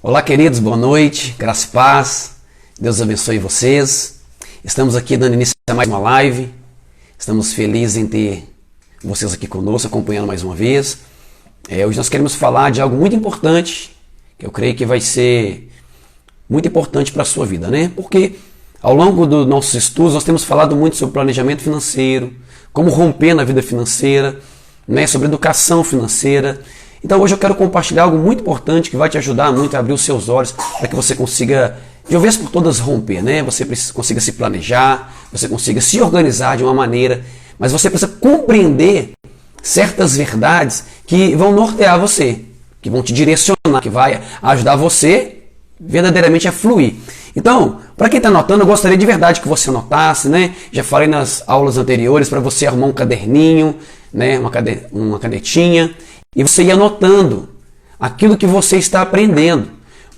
Olá, queridos, boa noite, graça e paz, Deus abençoe vocês. Estamos aqui dando início a mais uma live, estamos felizes em ter vocês aqui conosco, acompanhando mais uma vez. Hoje nós queremos falar de algo muito importante, que eu creio que vai ser muito importante para a sua vida, né? Porque ao longo dos nossos estudos nós temos falado muito sobre planejamento financeiro, como romper na vida financeira, né? Sobre educação financeira. Então hoje eu quero compartilhar algo muito importante que vai te ajudar muito a abrir os seus olhos para que você consiga, de uma vez por todas, romper, né? Você consiga se planejar, você consiga se organizar de uma maneira, mas você precisa compreender certas verdades que vão nortear você, que vão te direcionar, que vai ajudar você verdadeiramente a fluir. Então, para quem está anotando, eu gostaria de verdade que você anotasse, né? Já falei nas aulas anteriores para você arrumar um caderninho, né? Uma canetinha, e você ir anotando aquilo que você está aprendendo.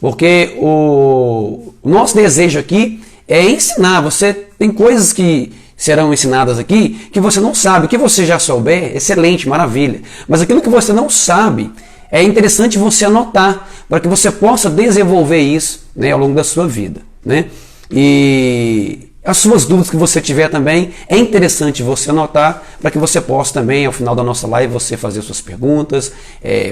Porque o nosso desejo aqui é ensinar. Você tem coisas que serão ensinadas aqui que você não sabe. O que você já souber, excelente, maravilha. Mas aquilo que você não sabe, é interessante você anotar para que você possa desenvolver isso, né, ao longo da sua vida, né? E as suas dúvidas que você tiver também, é interessante você anotar para que você possa também, ao final da nossa live, você fazer suas perguntas,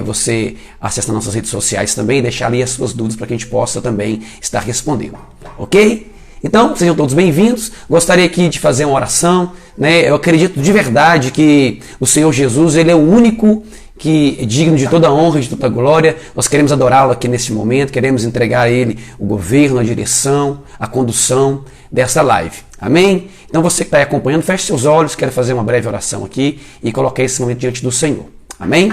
você acessar nossas redes sociais também, deixar ali as suas dúvidas para que a gente possa também estar respondendo, ok? Então, sejam todos bem-vindos. Gostaria aqui de fazer uma oração, né? Eu acredito de verdade que o Senhor Jesus, Ele é o único que é digno de toda honra e de toda glória. Nós queremos adorá-lo aqui neste momento, queremos entregar a Ele o governo, a direção, a condução dessa live. Amém? Então você que está aí acompanhando, feche seus olhos, quero fazer uma breve oração aqui e colocar esse momento diante do Senhor. Amém?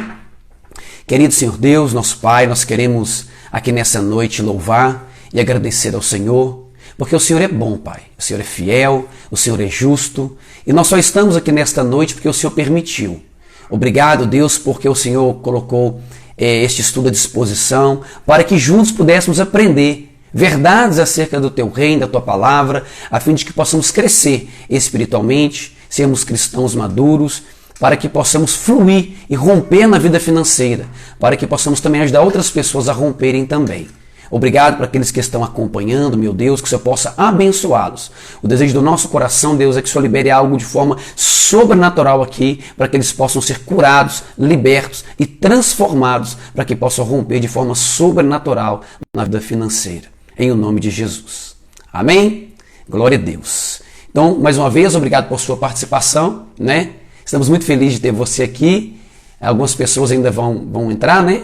Querido Senhor Deus, nosso Pai, nós queremos aqui nessa noite louvar e agradecer ao Senhor, porque o Senhor é bom, Pai. O Senhor é fiel, o Senhor é justo, e nós só estamos aqui nesta noite porque o Senhor permitiu. Obrigado, Deus, porque o Senhor colocou este estudo à disposição para que juntos pudéssemos aprender verdades acerca do Teu reino, da Tua palavra, a fim de que possamos crescer espiritualmente, sermos cristãos maduros, para que possamos fluir e romper na vida financeira, para que possamos também ajudar outras pessoas a romperem também. Obrigado para aqueles que estão acompanhando, meu Deus, que o Senhor possa abençoá-los. O desejo do nosso coração, Deus, é que o Senhor libere algo de forma sobrenatural aqui, para que eles possam ser curados, libertos e transformados, para que possam romper de forma sobrenatural na vida financeira. Em o nome de Jesus. Amém? Glória a Deus. Então, mais uma vez, obrigado por sua participação, né? Estamos muito felizes de ter você aqui. Algumas pessoas ainda vão entrar, né?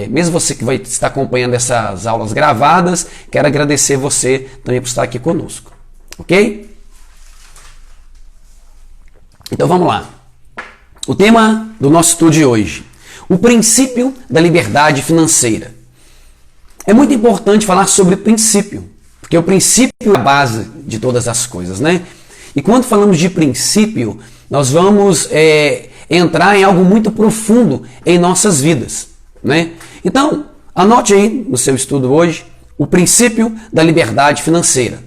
Mesmo você que vai estar acompanhando essas aulas gravadas, quero agradecer você também por estar aqui conosco, ok? Então vamos lá. O tema do nosso estudo de hoje: o princípio da liberdade financeira. É muito importante falar sobre princípio, porque o princípio é a base de todas as coisas, né? E quando falamos de princípio, nós vamos entrar em algo muito profundo em nossas vidas, né? Então, anote aí no seu estudo hoje o princípio da liberdade financeira.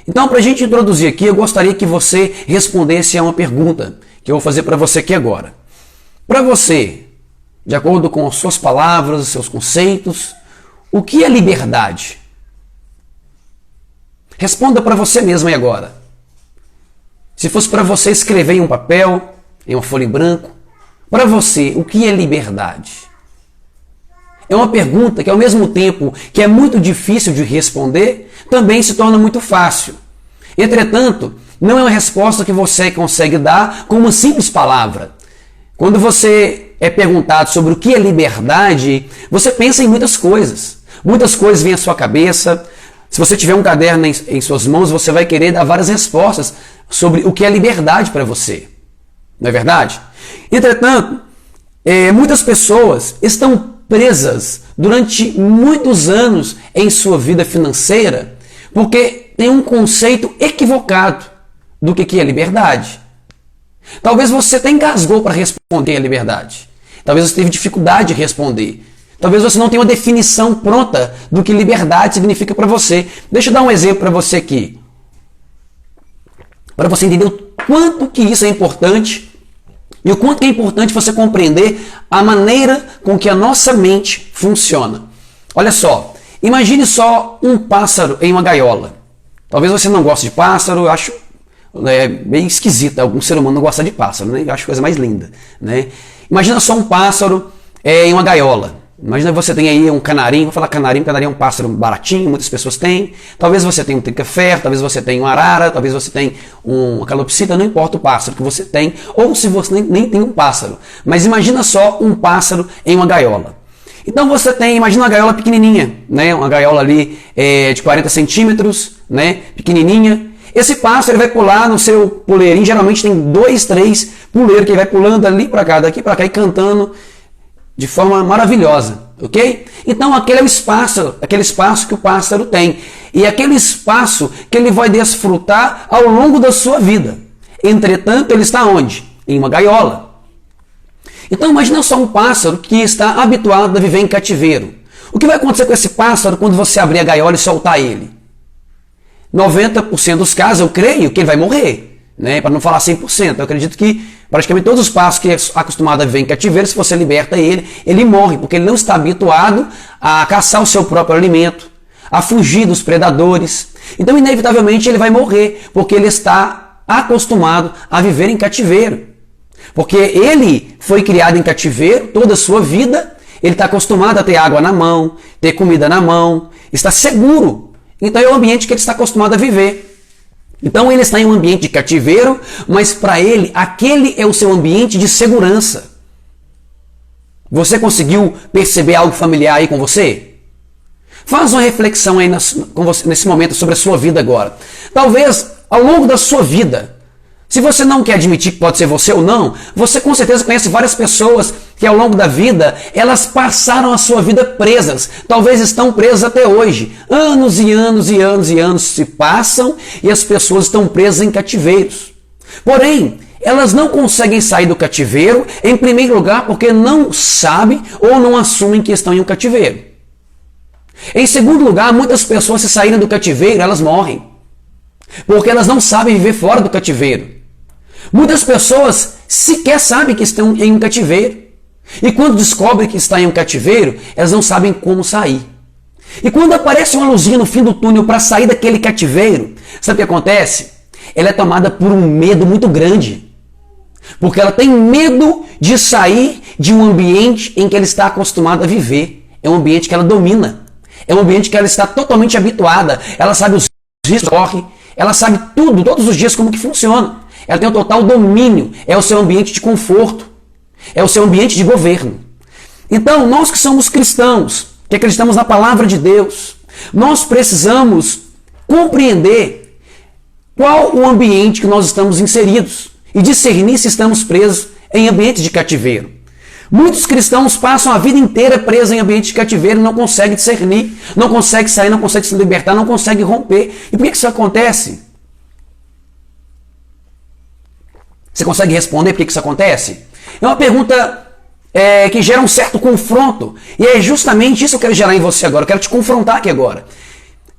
Então, para a gente introduzir aqui, eu gostaria que você respondesse a uma pergunta que eu vou fazer para você aqui agora. Para você, de acordo com as suas palavras, os seus conceitos, o que é liberdade? Responda para você mesmo aí agora. Se fosse para você escrever em um papel, em uma folha em branco, para você, o que é liberdade? É uma pergunta que, ao mesmo tempo que é muito difícil de responder, também se torna muito fácil. Entretanto, não é uma resposta que você consegue dar com uma simples palavra. Quando você é perguntado sobre o que é liberdade, você pensa em muitas coisas. Muitas coisas vêm à sua cabeça. Se você tiver um caderno em suas mãos, você vai querer dar várias respostas sobre o que é liberdade para você. Não é verdade? Entretanto, muitas pessoas estão presas durante muitos anos em sua vida financeira porque tem um conceito equivocado do que é liberdade. Talvez você até engasgou para responder a liberdade. Talvez você teve dificuldade de responder. Talvez você não tenha uma definição pronta do que liberdade significa para você. Deixa eu dar um exemplo para você aqui, para você entender o quanto que isso é importante E o quanto é importante você compreender a maneira com que a nossa mente funciona. Olha só, Imagine só um pássaro em uma gaiola. Talvez você não goste de pássaro, eu acho bem esquisito algum ser humano não gostar de pássaro, né? Eu acho a coisa mais linda, né? Imagina só um pássaro em uma gaiola. Imagina você tem aí um canarinho, vou falar canarinho é um pássaro baratinho, muitas pessoas têm. Talvez você tenha um trinca-ferro, talvez você tenha um arara, talvez você tenha uma calopsita, não importa o pássaro que você tem, ou se você nem tem um pássaro. Mas imagina só um pássaro em uma gaiola. Então você tem, imagina uma gaiola pequenininha, né? Uma gaiola ali de 40 centímetros, né? Pequenininha. Esse pássaro ele vai pular no seu puleirinho, geralmente tem 2, 3 puleiros que ele vai pulando ali para cá, daqui para cá e cantando de forma maravilhosa, ok? Então aquele é o espaço, aquele espaço que o pássaro tem. E aquele espaço que ele vai desfrutar ao longo da sua vida. Entretanto, ele está onde? Em uma gaiola. Então imagina só um pássaro que está habituado a viver em cativeiro. O que vai acontecer com esse pássaro quando você abrir a gaiola e soltar ele? 90% dos casos eu creio que ele vai morrer, né? Para não falar 100%. Eu acredito que praticamente todos os pássaros que é acostumado a viver em cativeiro, se você liberta ele, ele morre, porque ele não está habituado a caçar o seu próprio alimento, a fugir dos predadores. Então, inevitavelmente, ele vai morrer, porque ele está acostumado a viver em cativeiro. Porque ele foi criado em cativeiro toda a sua vida, ele está acostumado a ter água na mão, ter comida na mão, está seguro. Então é o ambiente que ele está acostumado a viver. Então ele está em um ambiente de cativeiro, mas para ele aquele é o seu ambiente de segurança. Você conseguiu perceber algo familiar aí com você? Faz uma reflexão aí nesse momento sobre a sua vida agora. Talvez ao longo da sua vida, se você não quer admitir que pode ser você ou não, você com certeza conhece várias pessoas que ao longo da vida, elas passaram a sua vida presas. Talvez estão presas até hoje. Anos e anos e anos e anos se passam e as pessoas estão presas em cativeiros. Porém, elas não conseguem sair do cativeiro, em primeiro lugar, porque não sabem ou não assumem que estão em um cativeiro. Em segundo lugar, muitas pessoas se saírem do cativeiro, elas morrem. Porque elas não sabem viver fora do cativeiro. Muitas pessoas sequer sabem que estão em um cativeiro. E quando descobrem que está em um cativeiro, elas não sabem como sair. E quando aparece uma luzinha no fim do túnel para sair daquele cativeiro, sabe o que acontece? Ela é tomada por um medo muito grande. Porque ela tem medo de sair de um ambiente em que ela está acostumada a viver. É um ambiente que ela domina. É um ambiente que ela está totalmente habituada. Ela sabe os riscos que corre. Ela sabe tudo, todos os dias, como que funciona. Ela tem um total domínio. É o seu ambiente de conforto. É o seu ambiente de governo. Então, nós que somos cristãos, que acreditamos na palavra de Deus, nós precisamos compreender qual o ambiente que nós estamos inseridos e discernir se estamos presos em ambientes de cativeiro. Muitos cristãos passam a vida inteira presos em ambiente de cativeiro e não conseguem discernir, não conseguem sair, não conseguem se libertar, não conseguem romper. E por que isso acontece? Você consegue responder por que isso acontece? É uma pergunta que gera um certo confronto. E é justamente isso que eu quero gerar em você agora. Eu quero te confrontar aqui agora.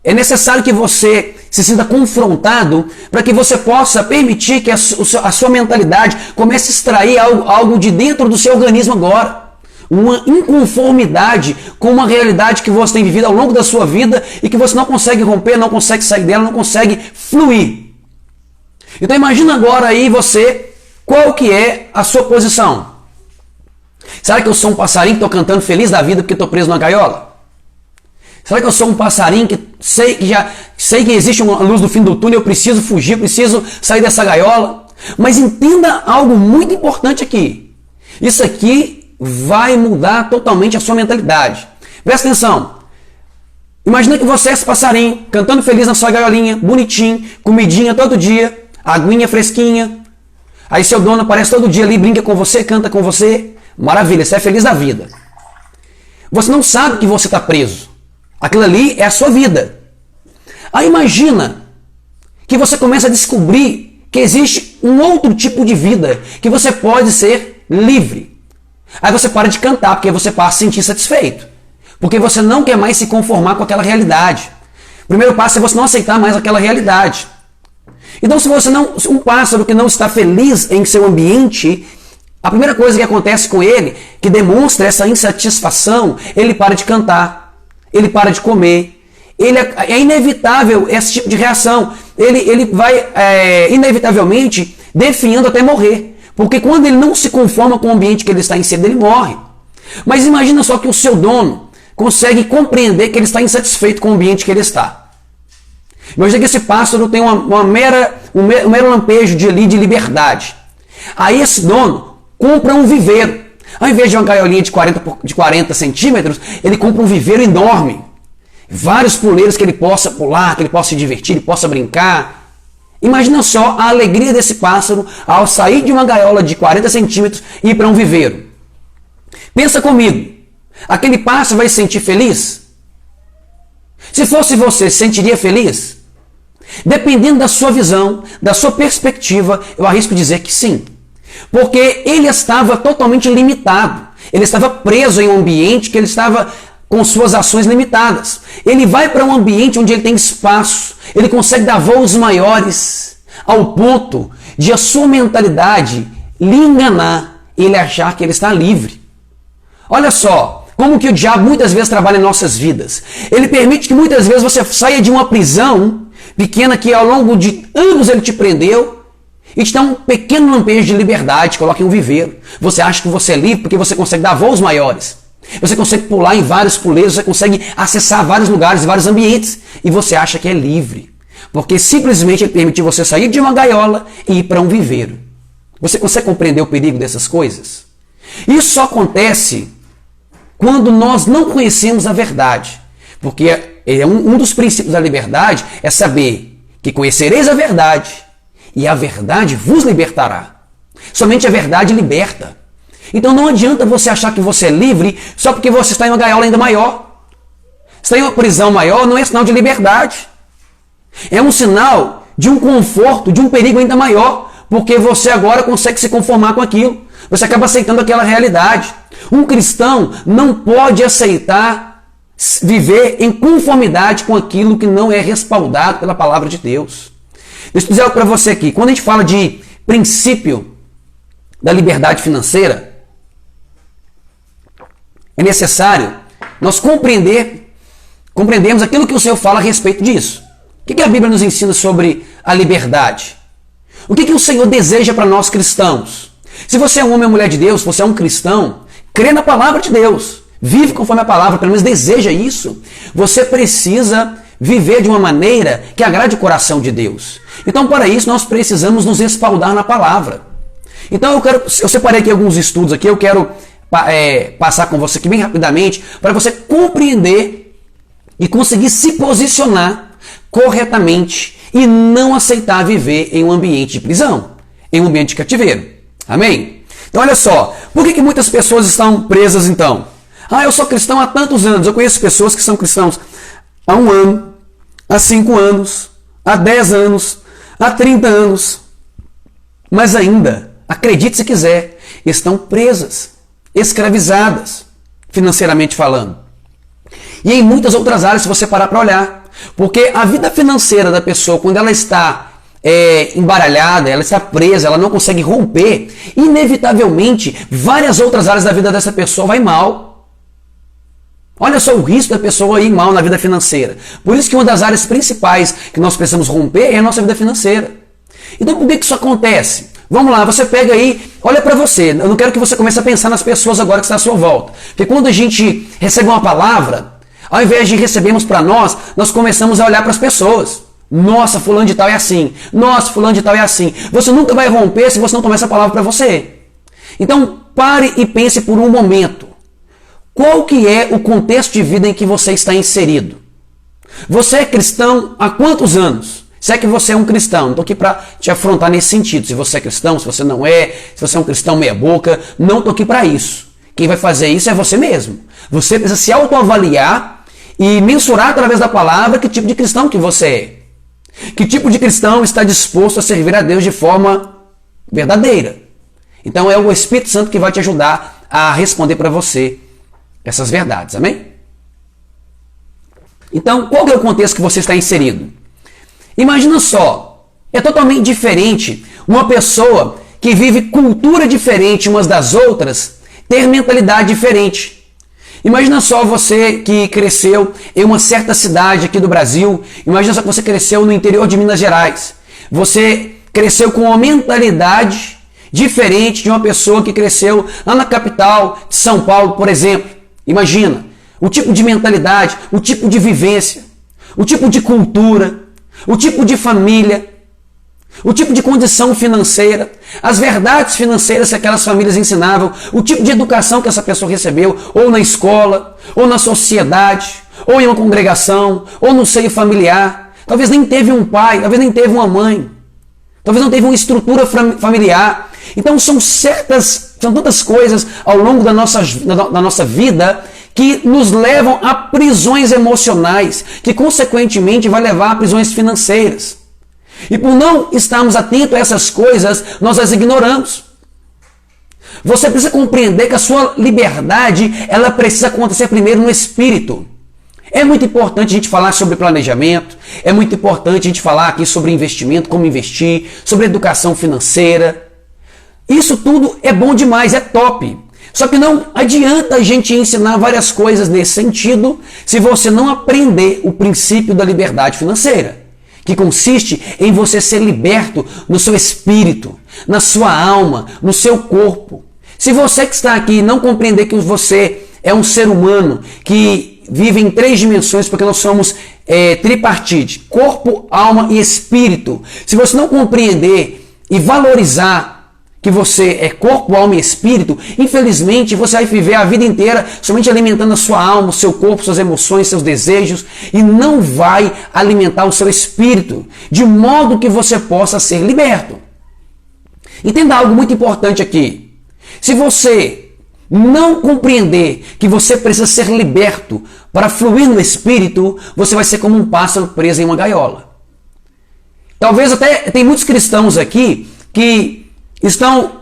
É necessário que você se sinta confrontado para que você possa permitir que a sua mentalidade comece a extrair algo de dentro do seu organismo agora. Uma inconformidade com uma realidade que você tem vivido ao longo da sua vida e que você não consegue romper, não consegue sair dela, não consegue fluir. Então imagina agora aí você, qual que é a sua posição? Será que eu sou um passarinho que estou cantando feliz da vida porque estou preso na gaiola? Será que eu sou um passarinho que sei que existe uma luz no fim do túnel, eu preciso fugir, preciso sair dessa gaiola? Mas entenda algo muito importante aqui. Isso aqui vai mudar totalmente a sua mentalidade. Presta atenção. Imagina que você é esse passarinho, cantando feliz na sua gaiolinha, bonitinho, comidinha todo dia, aguinha fresquinha. Aí seu dono aparece todo dia ali, brinca com você, canta com você. Maravilha, você é feliz da vida. Você não sabe que você está preso. Aquilo ali é a sua vida. Aí imagina que você começa a descobrir que existe um outro tipo de vida, que você pode ser livre. Aí você para de cantar, porque você passa a se sentir satisfeito. Porque você não quer mais se conformar com aquela realidade. O primeiro passo é você não aceitar mais aquela realidade. Então se você não, um pássaro que não está feliz em seu ambiente, a primeira coisa que acontece com ele, que demonstra essa insatisfação, ele para de cantar. ele para de comer. É inevitável esse tipo de reação. Ele vai inevitavelmente definhando até morrer. Porque quando ele não se conforma com o ambiente que ele está inserido, ele morre. Mas imagina só que o seu dono consegue compreender que ele está insatisfeito com o ambiente que ele está. Imagina que esse pássaro tem um mero lampejo de liberdade. Aí esse dono compra um viveiro. Ao invés de uma gaiolinha de 40 centímetros, ele compra um viveiro enorme. Vários puleiros que ele possa pular, que ele possa se divertir, ele possa brincar. Imagina só a alegria desse pássaro ao sair de uma gaiola de 40 centímetros e ir para um viveiro. Pensa comigo, aquele pássaro vai se sentir feliz? Se fosse você, se sentiria feliz? Dependendo da sua visão, da sua perspectiva, eu arrisco dizer que sim. Porque ele estava totalmente limitado. Ele estava preso em um ambiente que ele estava com suas ações limitadas. Ele vai para um ambiente onde ele tem espaço, ele consegue dar voos maiores, ao ponto de a sua mentalidade lhe enganar e ele achar que ele está livre. Olha só, como que o diabo muitas vezes trabalha em nossas vidas. Ele permite que muitas vezes você saia de uma prisão pequena que ao longo de anos ele te prendeu e te dá um pequeno lampejo de liberdade, coloca em um viveiro. Você acha que você é livre porque você consegue dar voos maiores. Você consegue pular em vários puleiros, você consegue acessar vários lugares, vários ambientes. E você acha que é livre. Porque simplesmente ele permitiu você sair de uma gaiola e ir para um viveiro. Você consegue compreender o perigo dessas coisas? Isso só acontece quando nós não conhecemos a verdade. Porque um dos princípios da liberdade é saber que conhecereis a verdade e a verdade vos libertará. Somente a verdade liberta. Então não adianta você achar que você é livre só porque você está em uma gaiola ainda maior. Está em uma prisão maior não é sinal de liberdade. É um sinal de um conforto, de um perigo ainda maior, porque você agora consegue se conformar com aquilo. Você acaba aceitando aquela realidade. Um cristão não pode aceitar viver em conformidade com aquilo que não é respaldado pela palavra de Deus. Deixa eu dizer algo para você aqui. Quando a gente fala de princípio da liberdade financeira, é necessário nós compreendermos aquilo que o Senhor fala a respeito disso. O que a Bíblia nos ensina sobre a liberdade? O que o Senhor deseja para nós cristãos? Se você é um homem ou mulher de Deus, se você é um cristão, crê na palavra de Deus, vive conforme a palavra, pelo menos deseja isso, você precisa viver de uma maneira que agrade o coração de Deus. Então, para isso, nós precisamos nos respaldar na palavra. Então, eu separei aqui alguns estudos aqui, eu quero passar com você aqui bem rapidamente, para você compreender e conseguir se posicionar corretamente e não aceitar viver em um ambiente de prisão, em um ambiente de cativeiro. Amém? Então, olha só, por que muitas pessoas estão presas então? Eu sou cristão há tantos anos. Eu conheço pessoas que são cristãos há 1 ano, há 5 anos, há 10 anos, há 30 anos. Mas ainda, acredite se quiser, estão presas, escravizadas, financeiramente falando. E em muitas outras áreas, se você parar para olhar. Porque a vida financeira da pessoa, quando ela está embaralhada, ela está presa, ela não consegue romper, inevitavelmente, várias outras áreas da vida dessa pessoa vai mal. Olha só o risco da pessoa ir mal na vida financeira. Por isso que uma das áreas principais que nós precisamos romper é a nossa vida financeira. Então por que isso acontece? Vamos lá, você pega aí, olha para você. Eu não quero que você comece a pensar nas pessoas agora que estão à sua volta. Porque quando a gente recebe uma palavra, ao invés de recebermos para nós, nós começamos a olhar para as pessoas. Nossa, fulano de tal é assim. Nossa, fulano de tal é assim. Você nunca vai romper se você não tomar essa palavra para você. Então pare e pense por um momento. Qual que é o contexto de vida em que você está inserido? Você é cristão há quantos anos? Se é que você é um cristão, não estou aqui para te afrontar nesse sentido. Se você é cristão, se você não é, se você é um cristão meia boca, não estou aqui para isso. Quem vai fazer isso é você mesmo. Você precisa se autoavaliar e mensurar através da palavra que tipo de cristão que você é. Que tipo de cristão está disposto a servir a Deus de forma verdadeira. Então é o Espírito Santo que vai te ajudar a responder para você essas verdades, amém? Então, qual é o contexto que você está inserido? Imagina só, é totalmente diferente uma pessoa que vive cultura diferente umas das outras ter mentalidade diferente. Imagina só você que cresceu em uma certa cidade aqui do Brasil, imagina só que você cresceu no interior de Minas Gerais. Você cresceu com uma mentalidade diferente de uma pessoa que cresceu lá na capital de São Paulo, por exemplo. Imagina o tipo de mentalidade, o tipo de vivência, o tipo de cultura, o tipo de família, o tipo de condição financeira, as verdades financeiras que aquelas famílias ensinavam, o tipo de educação que essa pessoa recebeu, ou na escola, ou na sociedade, ou em uma congregação, ou no seio familiar. Talvez nem teve um pai, talvez nem teve uma mãe, talvez não teve uma estrutura familiar. Então são tantas coisas ao longo da nossa vida que nos levam a prisões emocionais, que consequentemente vai levar a prisões financeiras. E por não estarmos atentos a essas coisas, nós as ignoramos. Você precisa compreender que a sua liberdade, ela precisa acontecer primeiro no espírito. É muito importante a gente falar sobre planejamento, é muito importante a gente falar aqui sobre investimento, como investir, sobre educação financeira. Isso tudo é bom demais, é top. Só que não adianta a gente ensinar várias coisas nesse sentido se você não aprender o princípio da liberdade financeira, que consiste em você ser liberto no seu espírito, na sua alma, no seu corpo. Se você que está aqui não compreender que você é um ser humano que vive em 3 dimensões, porque nós somos tripartite, corpo, alma e espírito. Se você não compreender e valorizar que você é corpo, alma e espírito, infelizmente você vai viver a vida inteira somente alimentando a sua alma, o seu corpo, suas emoções, seus desejos, e não vai alimentar o seu espírito, de modo que você possa ser liberto. Entenda algo muito importante aqui. Se você não compreender que você precisa ser liberto para fluir no espírito, você vai ser como um pássaro preso em uma gaiola. Talvez até tem muitos cristãos aqui que estão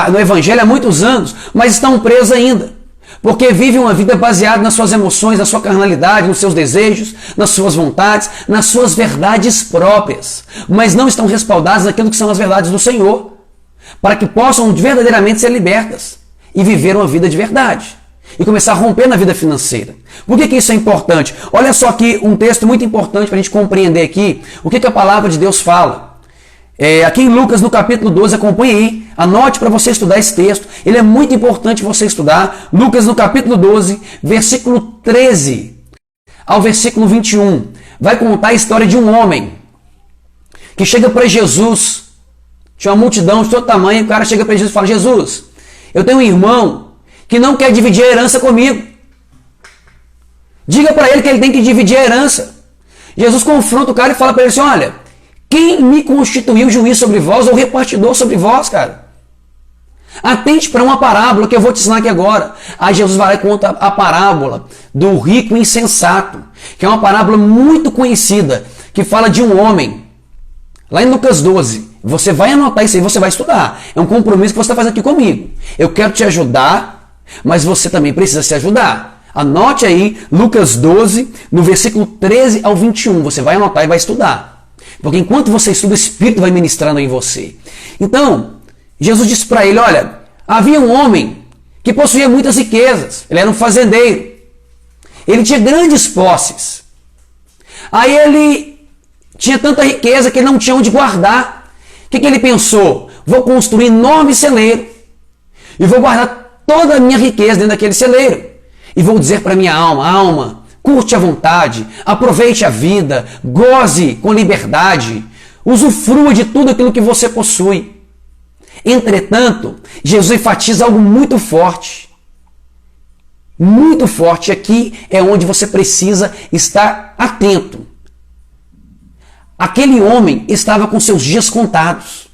no evangelho há muitos anos, mas estão presos ainda, porque vivem uma vida baseada nas suas emoções, na sua carnalidade, nos seus desejos, nas suas vontades, nas suas verdades próprias, mas não estão respaldados naquilo que são as verdades do Senhor, para que possam verdadeiramente ser libertas e viver uma vida de verdade e começar a romper na vida financeira. Por que isso é importante? Olha só aqui um texto muito importante para a gente compreender aqui o que a palavra de Deus fala. Aqui em Lucas, no capítulo 12, acompanhe aí, anote para você estudar esse texto, ele é muito importante você estudar. Lucas, no capítulo 12, versículo 13 ao versículo 21, vai contar a história de um homem que chega para Jesus, tinha uma multidão de todo tamanho, o cara chega para Jesus e fala: Jesus, eu tenho um irmão que não quer dividir a herança comigo, diga para ele que ele tem que dividir a herança. Jesus confronta o cara e fala para ele assim: olha, quem me constituiu juiz sobre vós ou repartidor sobre vós, cara? Atente para uma parábola que eu vou te ensinar aqui agora. Aí Jesus vai lá e conta a parábola do rico insensato, que é uma parábola muito conhecida, que fala de um homem. Lá em Lucas 12, você vai anotar isso aí, você vai estudar. É um compromisso que você está fazendo aqui comigo. Eu quero te ajudar, mas você também precisa se ajudar. Anote aí Lucas 12, no versículo 13 ao 21. Você vai anotar e vai estudar. Porque enquanto você estuda, o Espírito vai ministrando em você. Então, Jesus disse para ele: olha, havia um homem que possuía muitas riquezas. Ele era um fazendeiro. Ele tinha grandes posses. Aí ele tinha tanta riqueza que ele não tinha onde guardar. O que ele pensou? Vou construir um enorme celeiro. E vou guardar toda a minha riqueza dentro daquele celeiro. E vou dizer para minha alma: alma, curte à vontade, aproveite a vida, goze com liberdade, usufrua de tudo aquilo que você possui. Entretanto, Jesus enfatiza algo muito forte. Muito forte. Aqui é onde você precisa estar atento. Aquele homem estava com seus dias contados.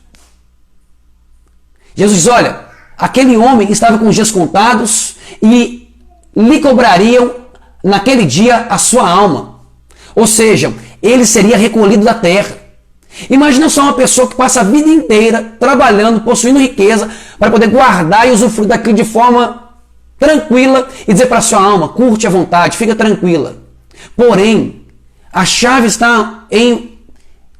Jesus diz: olha, aquele homem estava com os dias contados e lhe cobrariam naquele dia a sua alma. Ou seja, ele seria recolhido da terra. Imagina só uma pessoa que passa a vida inteira trabalhando, possuindo riqueza, para poder guardar e usufruir daquilo de forma tranquila e dizer para a sua alma: curte à vontade, fica tranquila. Porém, a chave está em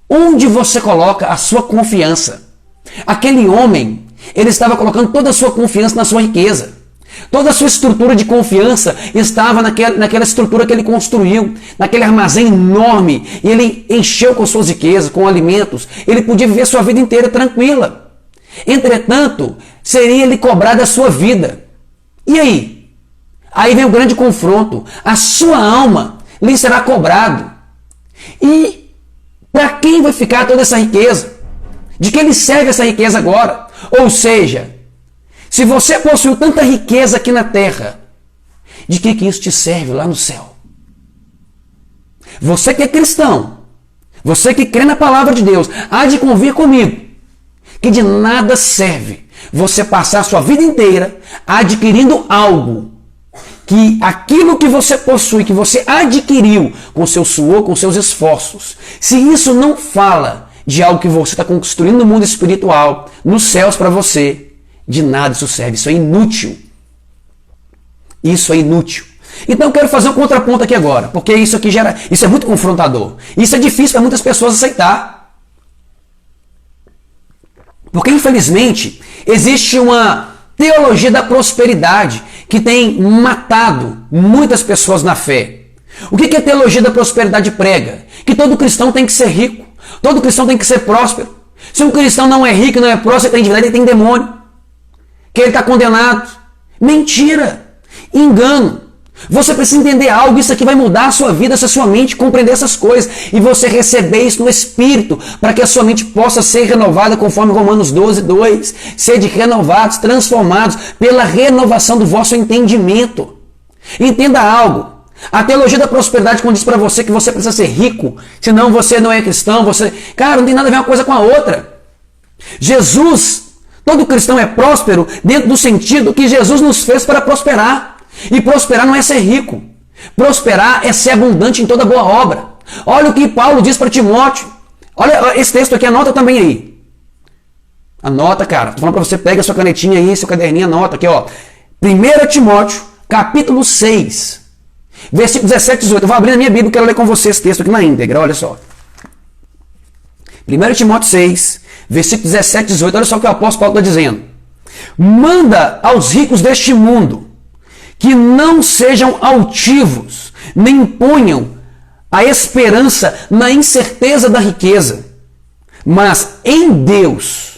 onde você coloca a sua confiança. Aquele homem, ele estava colocando toda a sua confiança na sua riqueza. Toda a sua estrutura de confiança estava naquela estrutura que ele construiu, naquele armazém enorme, e ele encheu com suas riquezas, com alimentos. Ele podia viver sua vida inteira tranquila. Entretanto, seria lhe cobrada a sua vida. E aí? Aí vem o grande confronto. A sua alma lhe será cobrado. E para quem vai ficar toda essa riqueza? De que lhe serve essa riqueza agora? Ou seja, se você possuiu tanta riqueza aqui na terra, de que isso te serve lá no céu? Você que é cristão, você que crê na palavra de Deus, há de convir comigo que de nada serve você passar a sua vida inteira adquirindo algo, que aquilo que você possui, que você adquiriu com seu suor, com seus esforços, se isso não fala de algo que você está construindo no mundo espiritual, nos céus para você, de nada isso serve, isso é inútil. Isso é inútil. Então eu quero fazer um contraponto aqui agora, porque isso é muito confrontador. Isso é difícil para muitas pessoas aceitar. Porque infelizmente existe uma teologia da prosperidade que tem matado muitas pessoas na fé. O que a teologia da prosperidade prega? Que todo cristão tem que ser rico, todo cristão tem que ser próspero. Se um cristão não é rico, não é próspero, tem endividado, ele tem demônio, que ele está condenado. Mentira! Engano! Você precisa entender algo, isso aqui vai mudar a sua vida, essa sua mente, compreender essas coisas e você receber isso no Espírito, para que a sua mente possa ser renovada conforme Romanos 12:2. Sede renovados, transformados pela renovação do vosso entendimento. Entenda algo. A teologia da prosperidade, quando diz para você que você precisa ser rico, senão você não é cristão, Cara, não tem nada a ver uma coisa com a outra. Todo cristão é próspero dentro do sentido que Jesus nos fez para prosperar. E prosperar não é ser rico. Prosperar é ser abundante em toda boa obra. Olha o que Paulo diz para Timóteo. Olha esse texto aqui, anota também aí. Anota, cara. Estou falando para você, pega a sua canetinha aí, seu caderninho, anota aqui, ó. 1 Timóteo, capítulo 6, versículo 17 e 18. Eu vou abrir na minha Bíblia e quero ler com você esse texto aqui na íntegra, olha só. 1 Timóteo 6, versículo 17 e 18. Olha só o que o apóstolo Paulo está dizendo. Manda aos ricos deste mundo que não sejam altivos, nem ponham a esperança na incerteza da riqueza, mas em Deus,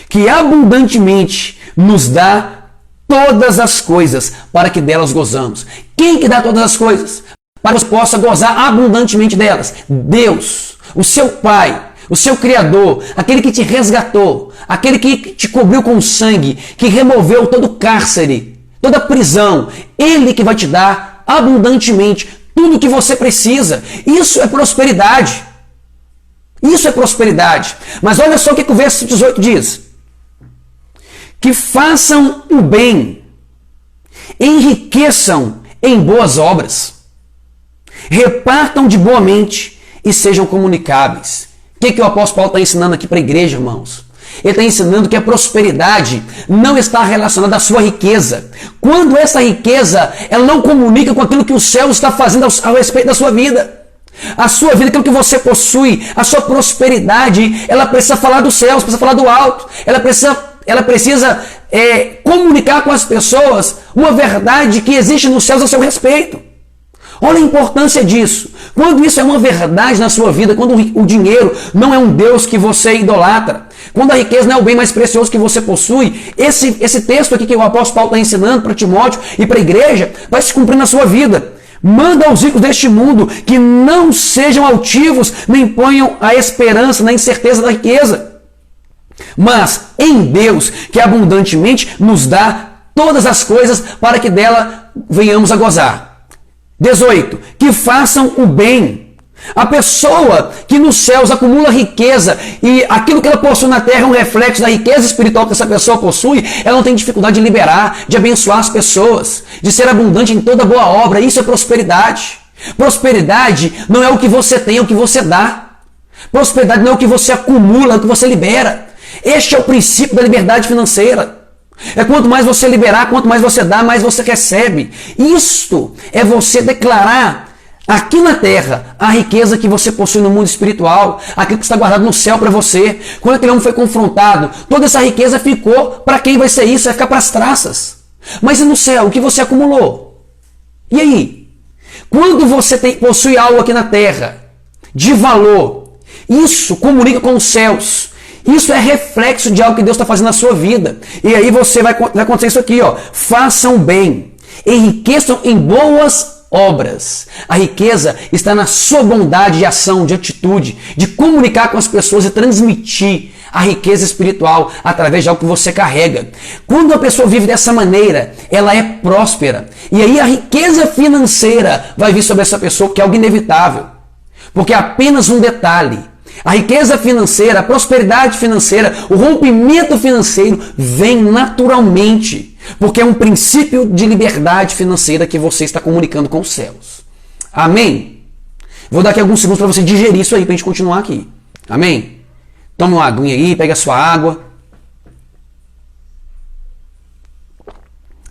que abundantemente nos dá todas as coisas para que delas gozamos. Quem que dá todas as coisas? Para que você possa gozar abundantemente delas. Deus, o seu Pai, o seu Criador, aquele que te resgatou, aquele que te cobriu com sangue, que removeu todo o cárcere, toda prisão, Ele que vai te dar abundantemente tudo o que você precisa. Isso é prosperidade. Isso é prosperidade. Mas olha só o que o verso 18 diz. Que façam o bem, enriqueçam em boas obras, repartam de boa mente e sejam comunicáveis. O que o apóstolo Paulo está ensinando aqui para a igreja, irmãos? Ele está ensinando que a prosperidade não está relacionada à sua riqueza. Quando essa riqueza ela não comunica com aquilo que o céu está fazendo ao respeito da sua vida. A sua vida, aquilo que você possui, a sua prosperidade, ela precisa falar dos céus, precisa falar do alto. Ela precisa comunicar com as pessoas uma verdade que existe nos céus a seu respeito. Olha a importância disso. Quando isso é uma verdade na sua vida, quando o dinheiro não é um Deus que você idolatra, quando a riqueza não é o bem mais precioso que você possui, esse texto aqui que o apóstolo Paulo está ensinando para Timóteo e para a igreja vai se cumprir na sua vida. Manda aos ricos deste mundo que não sejam altivos, nem ponham a esperança na incerteza da riqueza, mas em Deus, que abundantemente nos dá todas as coisas para que dela venhamos a gozar. 18. Que façam o bem. A pessoa que nos céus acumula riqueza e aquilo que ela possui na terra é um reflexo da riqueza espiritual que essa pessoa possui, ela não tem dificuldade de liberar, de abençoar as pessoas, de ser abundante em toda boa obra. Isso é prosperidade. Prosperidade não é o que você tem, é o que você dá. Prosperidade não é o que você acumula, é o que você libera. Este é o princípio da liberdade financeira. É quanto mais você liberar, quanto mais você dá, mais você recebe. Isto é você declarar aqui na terra a riqueza que você possui no mundo espiritual, aquilo que está guardado no céu para você. Quando aquele homem foi confrontado, toda essa riqueza ficou para quem vai ser isso? Vai ficar para as traças. Mas e no céu, o que você acumulou? E aí? Quando você possui algo aqui na terra de valor, isso comunica com os céus. Isso é reflexo de algo que Deus está fazendo na sua vida. E aí vai acontecer isso aqui, ó. Façam bem, enriqueçam em boas obras. A riqueza está na sua bondade de ação, de atitude, de comunicar com as pessoas e transmitir a riqueza espiritual através de algo que você carrega. Quando a pessoa vive dessa maneira, ela é próspera. E aí a riqueza financeira vai vir sobre essa pessoa, que é algo inevitável. Porque é apenas um detalhe. A riqueza financeira, a prosperidade financeira, o rompimento financeiro vem naturalmente, porque é um princípio de liberdade financeira que você está comunicando com os céus. Amém? Vou dar aqui alguns segundos para você digerir isso aí, para a gente continuar aqui. Amém? Tome uma aguinha aí, pega a sua água.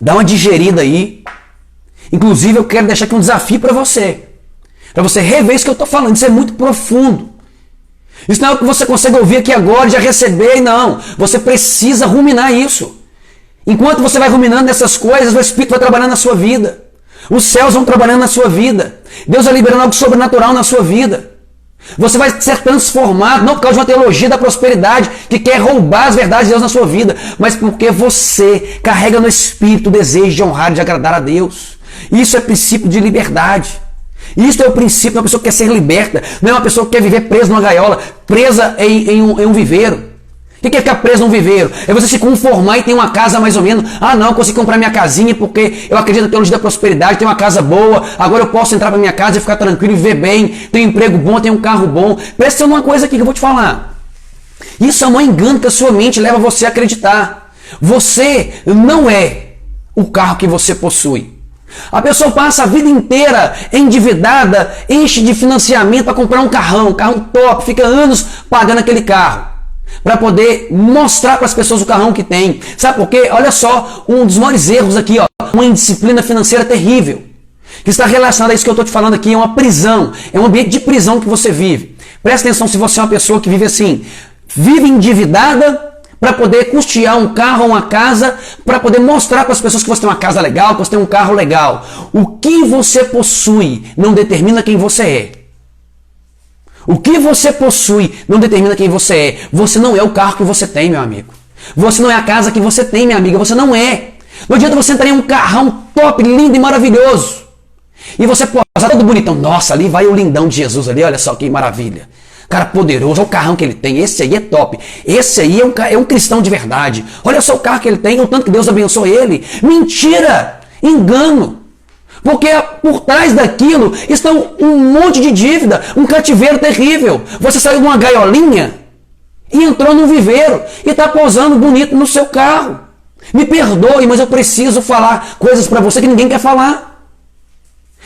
Dá uma digerida aí. Inclusive, eu quero deixar aqui um desafio para você rever isso que eu estou falando. Isso é muito profundo. Isso não é o que você consegue ouvir aqui agora e já receber, não. Você precisa ruminar isso. Enquanto você vai ruminando nessas coisas, o Espírito vai trabalhando na sua vida. Os céus vão trabalhando na sua vida. Deus vai liberando algo sobrenatural na sua vida. Você vai ser transformado, não por causa de uma teologia da prosperidade que quer roubar as verdades de Deus na sua vida, mas porque você carrega no Espírito o desejo de honrar e de agradar a Deus. Isso é princípio de liberdade. Isso é o princípio de uma pessoa que quer ser liberta. Não é uma pessoa que quer viver presa numa gaiola, presa em um viveiro. O que é ficar preso num viveiro? É você se conformar e ter uma casa mais ou menos. Ah, não, eu consigo comprar minha casinha porque eu acredito na teologia da prosperidade, tenho uma casa boa, agora eu posso entrar para minha casa e ficar tranquilo e viver bem, tenho um emprego bom, tenho um carro bom. Presta atenção numa coisa aqui que eu vou te falar. Isso é um engano que a sua mente leva você a acreditar. Você não é o carro que você possui. A pessoa passa a vida inteira endividada, enche de financiamento para comprar um carro top, fica anos pagando aquele carro, para poder mostrar para as pessoas o carrão que tem. Sabe por quê? Olha só, um dos maiores erros aqui, ó, uma indisciplina financeira terrível, que está relacionada a isso que eu estou te falando aqui, é uma prisão, é um ambiente de prisão que você vive. Presta atenção se você é uma pessoa que vive assim, vive endividada, para poder custear um carro ou uma casa, para poder mostrar para as pessoas que você tem uma casa legal, que você tem um carro legal. O que você possui não determina quem você é. O que você possui não determina quem você é. Você não é o carro que você tem, meu amigo. Você não é a casa que você tem, minha amiga. Você não é. Não adianta você entrar em um carrão top, lindo e maravilhoso. E você posar todo bonitão. Nossa, ali vai o lindão de Jesus ali, olha só que maravilha. Cara poderoso, olha o carrão que ele tem, esse aí é top, esse aí é um cristão de verdade, olha só o carro que ele tem, o tanto que Deus abençoou ele. Mentira, engano, porque por trás daquilo estão um monte de dívida, um cativeiro terrível. Você saiu de uma gaiolinha e entrou num viveiro e está posando bonito no seu carro. Me perdoe, mas eu preciso falar coisas para você que ninguém quer falar.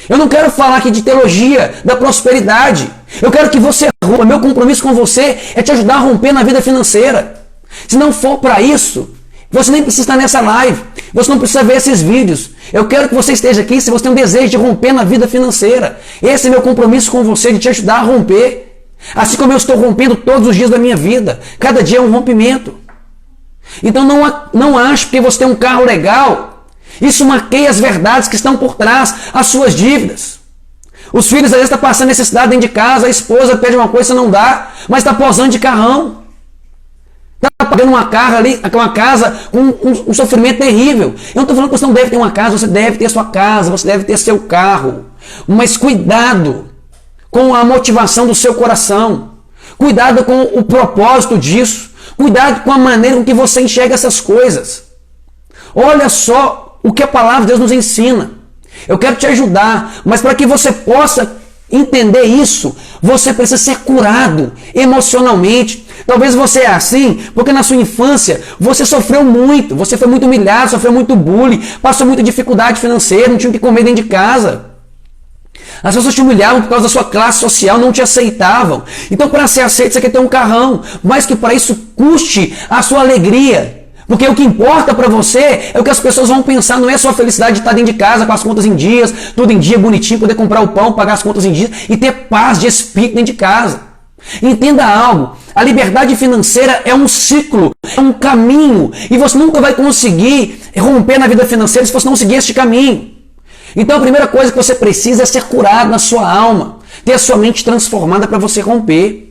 Eu não quero falar aqui de teologia da prosperidade. Eu quero que você rompa. Meu compromisso com você é te ajudar a romper na vida financeira. Se não for para isso, você nem precisa estar nessa live. Você não precisa ver esses vídeos. Eu quero que você esteja aqui se você tem um desejo de romper na vida financeira. Esse é meu compromisso com você, de te ajudar a romper. Assim como eu estou rompendo todos os dias da minha vida. Cada dia é um rompimento. Então não ache que você tem um carro legal. Isso maqueia as verdades que estão por trás, as suas dívidas. Os filhos às vezes estão passando necessidade dentro de casa, a esposa pede uma coisa e não dá, mas está posando de carrão. Está pagando uma casa com um sofrimento terrível. Eu não estou falando que você não deve ter uma casa, você deve ter sua casa, você deve ter seu carro. Mas cuidado com a motivação do seu coração. Cuidado com o propósito disso. Cuidado com a maneira com que você enxerga essas coisas. Olha só o que a palavra de Deus nos ensina. Eu quero te ajudar, mas para que você possa entender isso, você precisa ser curado emocionalmente. Talvez você é assim, porque na sua infância você sofreu muito, você foi muito humilhado, sofreu muito bullying, passou muita dificuldade financeira, não tinha o que comer dentro de casa. As pessoas te humilhavam por causa da sua classe social, não te aceitavam. Então, para ser aceito, você quer ter um carrão, mas que para isso custe a sua alegria. Porque o que importa para você é o que as pessoas vão pensar, não é só a felicidade de estar dentro de casa com as contas em dias, tudo em dia, bonitinho, poder comprar o pão, pagar as contas em dias e ter paz de espírito dentro de casa. Entenda algo, a liberdade financeira é um ciclo, é um caminho. E você nunca vai conseguir romper na vida financeira se você não seguir este caminho. Então a primeira coisa que você precisa é ser curado na sua alma. Ter a sua mente transformada para você romper.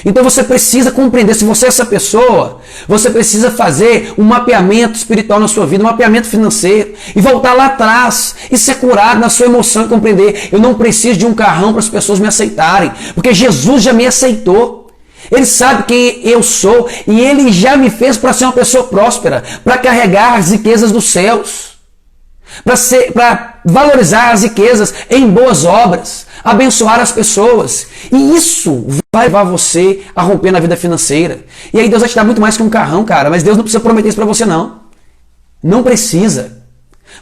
Então você precisa compreender, se você é essa pessoa, você precisa fazer um mapeamento espiritual na sua vida, um mapeamento financeiro, e voltar lá atrás, e ser curado na sua emoção e compreender, eu não preciso de um carrão para as pessoas me aceitarem, porque Jesus já me aceitou. Ele sabe quem eu sou, e Ele já me fez para ser uma pessoa próspera, para carregar as riquezas dos céus, para valorizar as riquezas em boas obras, abençoar as pessoas. E isso vai levar você a romper na vida financeira. E aí Deus vai te dar muito mais que um carrão, cara. Mas Deus não precisa prometer isso para você, não. Não precisa.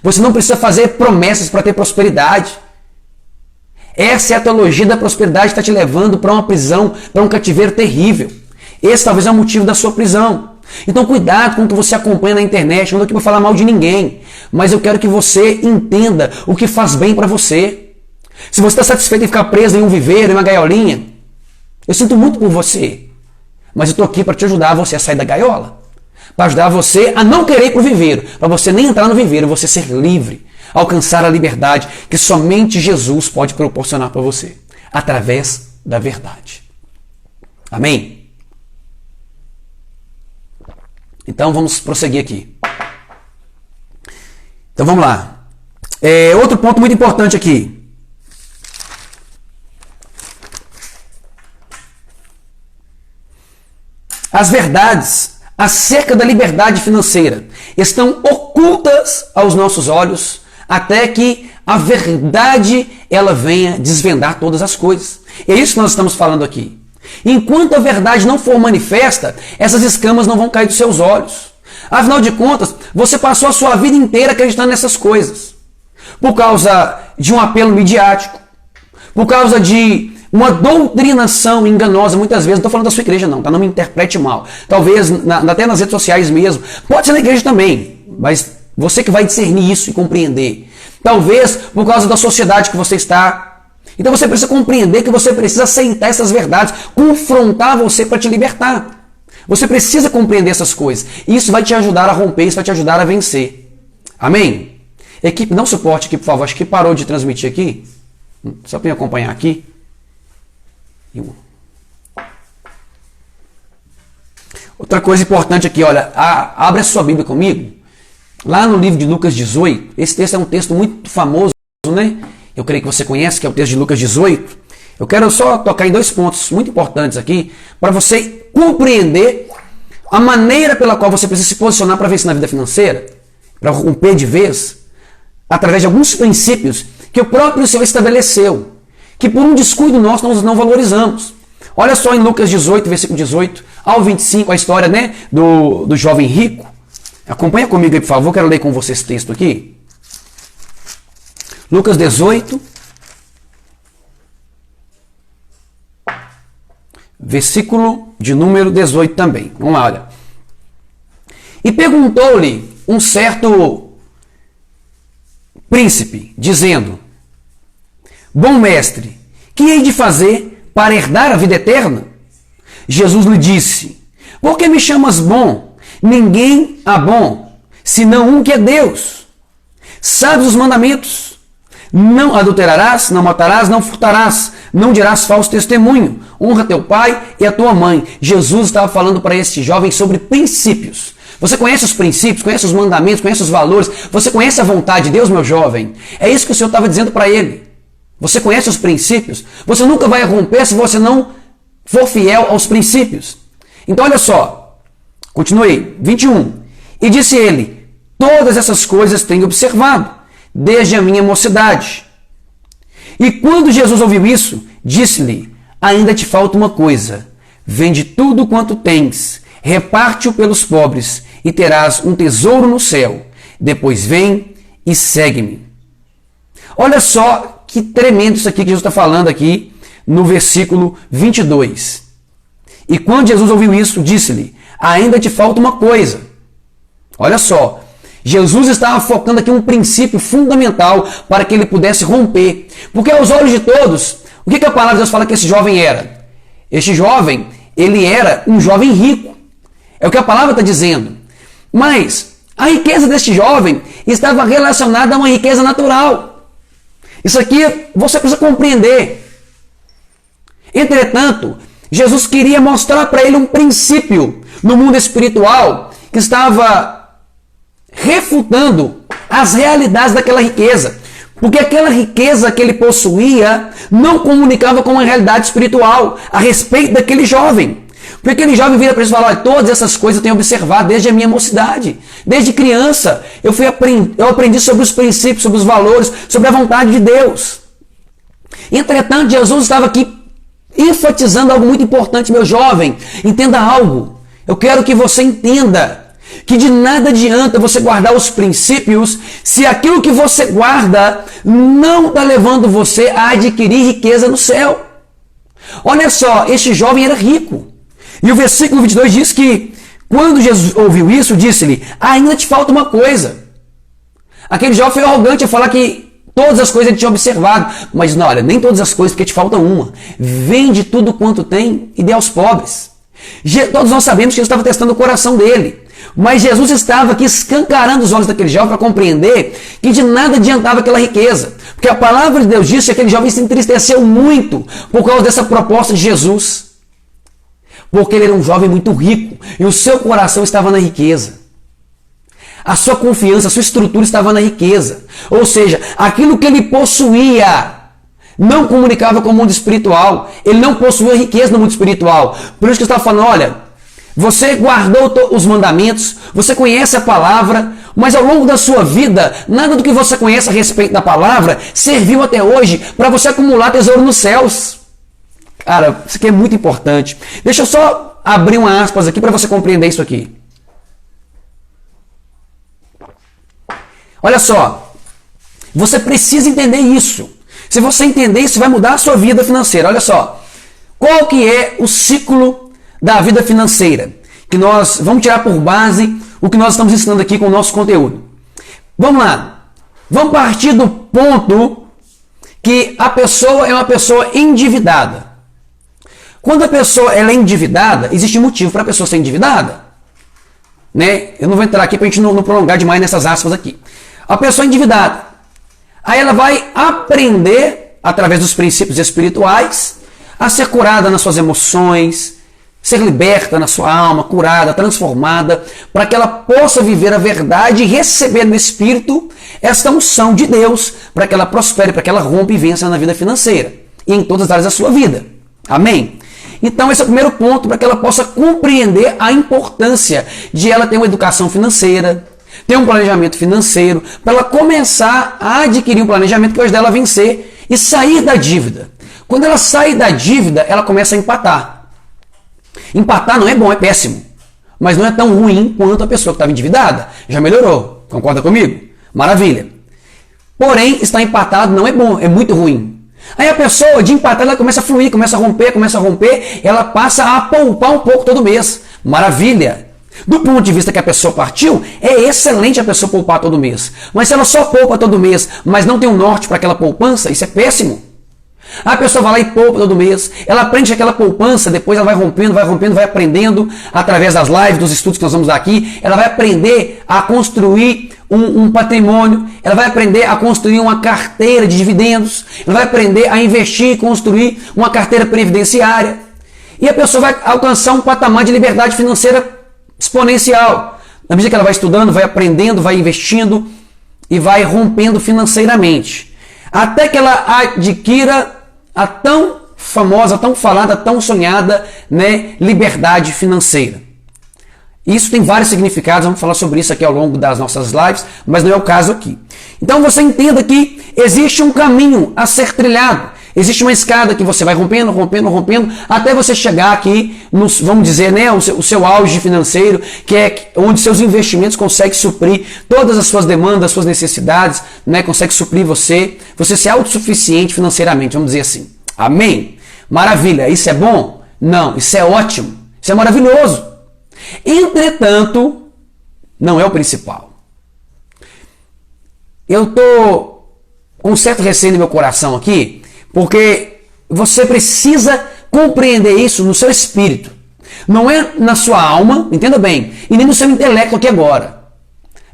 Você não precisa fazer promessas para ter prosperidade. Essa é a teologia da prosperidade que está te levando para uma prisão, para um cativeiro terrível. Esse talvez é o motivo da sua prisão. Então cuidado com o que você acompanha na internet. Eu não estou aqui para falar mal de ninguém, mas eu quero que você entenda o que faz bem para você. Se você está satisfeito em ficar preso em um viveiro, em uma gaiolinha, eu sinto muito por você, mas eu estou aqui para te ajudar você a sair da gaiola, para ajudar você a não querer ir para o viveiro, para você nem entrar no viveiro, você ser livre, alcançar a liberdade que somente Jesus pode proporcionar para você, através da verdade. Amém? Então vamos prosseguir aqui. Então vamos lá. Outro ponto muito importante aqui. As verdades acerca da liberdade financeira estão ocultas aos nossos olhos até que a verdade ela venha desvendar todas as coisas. É isso que nós estamos falando aqui. Enquanto a verdade não for manifesta, essas escamas não vão cair dos seus olhos. Afinal de contas, você passou a sua vida inteira acreditando nessas coisas. Por causa de um apelo midiático, por causa de uma doutrinação enganosa, muitas vezes, não estou falando da sua igreja não, tá? Não me interprete mal. Talvez até nas redes sociais mesmo, pode ser na igreja também, mas você que vai discernir isso e compreender. Talvez por causa da sociedade que você está. Então você precisa compreender que você precisa aceitar essas verdades, confrontar você para te libertar. Você precisa compreender essas coisas. Isso vai te ajudar a romper, isso vai te ajudar a vencer. Amém? Equipe, não suporte aqui, por favor. Acho que parou de transmitir aqui. Só para me acompanhar aqui. Outra coisa importante aqui, olha, abre a sua Bíblia comigo. Lá no livro de Lucas 18, esse texto é um texto muito famoso, né? Eu creio que você conhece, que é o texto de Lucas 18. Eu quero só tocar em dois pontos muito importantes aqui, para você compreender a maneira pela qual você precisa se posicionar para vencer na vida financeira, para romper de vez, através de alguns princípios que o próprio Senhor estabeleceu, que por um descuido nosso nós não valorizamos. Olha só em Lucas 18, versículo 18 ao 25, a história, né, do jovem rico. Acompanha comigo aí, por favor, quero ler com você esse texto aqui. Lucas 18, versículo de número 18 também. Vamos lá, olha. E perguntou-lhe um certo príncipe, dizendo: Bom mestre, que hei de fazer para herdar a vida eterna? Jesus lhe disse: Por que me chamas bom? Ninguém há bom, senão um que é Deus. Sabes os mandamentos: Não adulterarás, não matarás, não furtarás, não dirás falso testemunho, honra teu pai e a tua mãe. Jesus estava falando para este jovem sobre princípios. Você conhece os princípios, conhece os mandamentos, conhece os valores, você conhece a vontade de Deus, meu jovem? É isso que o Senhor estava dizendo para ele. Você conhece os princípios? Você nunca vai romper se você não for fiel aos princípios. Então olha só, continue, 21. E disse ele: Todas essas coisas tenho observado, desde a minha mocidade. E quando Jesus ouviu isso, disse-lhe: Ainda te falta uma coisa. Vende tudo quanto tens, reparte-o pelos pobres, e terás um tesouro no céu. Depois vem e segue-me. Olha só que tremendo isso aqui que Jesus está falando aqui no versículo 22. E quando Jesus ouviu isso, disse-lhe: Ainda te falta uma coisa. Olha só. Jesus estava focando aqui um princípio fundamental para que ele pudesse romper. Porque aos olhos de todos, o que a palavra de Deus fala que esse jovem era? Este jovem, ele era um jovem rico. É o que a palavra está dizendo. Mas a riqueza deste jovem estava relacionada a uma riqueza natural. Isso aqui você precisa compreender. Entretanto, Jesus queria mostrar para ele um princípio no mundo espiritual que estava refutando as realidades daquela riqueza. Porque aquela riqueza que ele possuía não comunicava com uma realidade espiritual a respeito daquele jovem. Porque aquele jovem vira para ele e fala: olha, todas essas coisas eu tenho observado desde a minha mocidade. Desde criança eu aprendi sobre os princípios, sobre os valores, sobre a vontade de Deus. Entretanto, Jesus estava aqui enfatizando algo muito importante, meu jovem. Entenda algo. Eu quero que você entenda que de nada adianta você guardar os princípios se aquilo que você guarda não está levando você a adquirir riqueza no céu. Olha só, este jovem era rico. E o versículo 22 diz que quando Jesus ouviu isso, disse-lhe: ainda te falta uma coisa. Aquele jovem foi arrogante a falar que todas as coisas ele tinha observado. Mas não, olha, nem todas as coisas, porque te falta uma. Vende tudo quanto tem e dê aos pobres. Todos nós sabemos que Jesus estava testando o coração dele. Mas Jesus estava aqui escancarando os olhos daquele jovem para compreender que de nada adiantava aquela riqueza. Porque a palavra de Deus diz que aquele jovem se entristeceu muito por causa dessa proposta de Jesus. Porque ele era um jovem muito rico e o seu coração estava na riqueza. A sua confiança, a sua estrutura estava na riqueza. Ou seja, aquilo que ele possuía não comunicava com o mundo espiritual. Ele não possuía riqueza no mundo espiritual. Por isso que eu estava falando: olha, você guardou os mandamentos, você conhece a palavra, mas ao longo da sua vida, nada do que você conhece a respeito da palavra serviu até hoje para você acumular tesouro nos céus. Cara, isso aqui é muito importante. Deixa eu só abrir uma aspas aqui para você compreender isso aqui. Olha só, você precisa entender isso. Se você entender isso, vai mudar a sua vida financeira. Olha só, qual que é o ciclo da vida financeira? Que nós vamos tirar por base o que nós estamos ensinando aqui com o nosso conteúdo. Vamos lá. Vamos partir do ponto que a pessoa é uma pessoa endividada. Quando a pessoa ela é endividada, existe motivo para a pessoa ser endividada. Né? Eu não vou entrar aqui para a gente não prolongar demais nessas aspas aqui. A pessoa é endividada. Aí ela vai aprender, através dos princípios espirituais, a ser curada nas suas emoções, ser liberta na sua alma, curada, transformada, para que ela possa viver a verdade e receber no Espírito esta unção de Deus, para que ela prospere, para que ela rompa e vença na vida financeira e em todas as áreas da sua vida. Amém? Então esse é o primeiro ponto, para que ela possa compreender a importância de ela ter uma educação financeira, ter um planejamento financeiro, para ela começar a adquirir um planejamento que hoje dela vencer e sair da dívida. Quando ela sai da dívida, ela começa a empatar. Empatar não é bom, é péssimo. Mas não é tão ruim quanto a pessoa que estava endividada. Já melhorou. Concorda comigo? Maravilha. Porém, estar empatado não é bom, é muito ruim. Aí a pessoa de empatar, ela começa a fluir, começa a romper, ela passa a poupar um pouco todo mês. Maravilha! Do ponto de vista que a pessoa partiu, é excelente a pessoa poupar todo mês. Mas se ela só poupa todo mês, mas não tem um norte para aquela poupança, isso é péssimo. A pessoa vai lá e poupa todo mês, ela aprende aquela poupança, depois ela vai rompendo, vai aprendendo, através das lives, dos estudos que nós vamos dar aqui, ela vai aprender a construir um patrimônio, ela vai aprender a construir uma carteira de dividendos, ela vai aprender a investir e construir uma carteira previdenciária. E a pessoa vai alcançar um patamar de liberdade financeira exponencial. Na medida que ela vai estudando, vai aprendendo, vai investindo e vai rompendo financeiramente. Até que ela adquira a tão famosa, tão falada, tão sonhada, né, liberdade financeira. Isso tem vários significados, vamos falar sobre isso aqui ao longo das nossas lives, mas não é o caso aqui. Então você entenda que existe um caminho a ser trilhado, existe uma escada que você vai rompendo, até você chegar aqui, vamos dizer, né, o seu auge financeiro, que é onde seus investimentos conseguem suprir todas as suas demandas, as suas necessidades, né, consegue suprir você ser autossuficiente financeiramente, vamos dizer assim. Amém? Maravilha, isso é bom? Não, isso é ótimo, isso é maravilhoso. Entretanto, não é o principal. Eu estou com um certo receio no meu coração aqui, porque você precisa compreender isso no seu espírito. Não é na sua alma, entenda bem, e nem no seu intelecto aqui agora.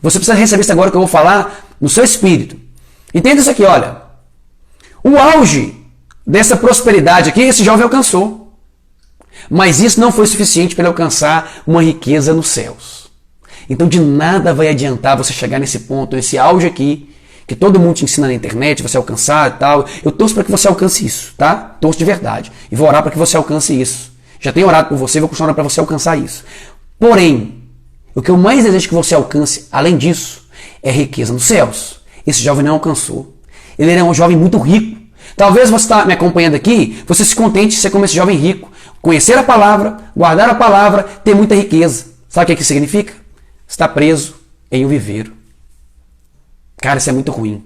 Você precisa receber isso agora que eu vou falar no seu espírito. Entenda isso aqui, olha. O auge dessa prosperidade aqui, esse jovem alcançou. Mas isso não foi suficiente para ele alcançar uma riqueza nos céus. Então de nada vai adiantar você chegar nesse ponto, nesse auge aqui, que todo mundo te ensina na internet, você alcançar e tal. Eu torço para que você alcance isso, tá? Torço de verdade. E vou orar para que você alcance isso. Já tenho orado por você, vou continuar orando para você alcançar isso. Porém, o que eu mais desejo que você alcance, além disso, é riqueza nos céus. Esse jovem não alcançou. Ele era um jovem muito rico. Talvez você está me acompanhando aqui, você se contente de ser como esse jovem rico. Conhecer a palavra, guardar a palavra, ter muita riqueza. Sabe o que isso significa? Está preso em um viveiro. Cara, isso é muito ruim.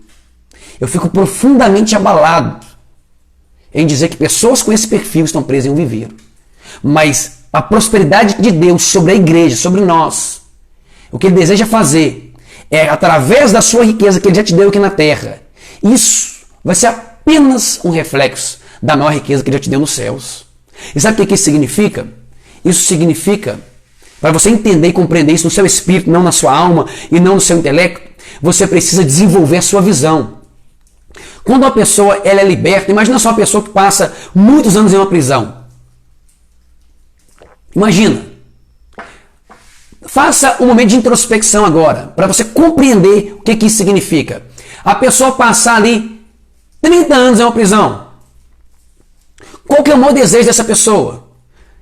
Eu fico profundamente abalado em dizer que pessoas com esse perfil estão presas em um viveiro. Mas a prosperidade de Deus sobre a igreja, sobre nós, o que Ele deseja fazer é, através da sua riqueza que Ele já te deu aqui na terra, isso vai ser apenas um reflexo da maior riqueza que Ele já te deu nos céus. E sabe o que isso significa? Isso significa, para você entender e compreender isso no seu espírito, não na sua alma e não no seu intelecto, você precisa desenvolver a sua visão. Quando uma pessoa ela é liberta, imagina só uma pessoa que passa muitos anos em uma prisão. Imagina. Faça um momento de introspecção agora, para você compreender o que isso significa. A pessoa passar ali 30 anos em uma prisão. Qual que é o maior desejo dessa pessoa?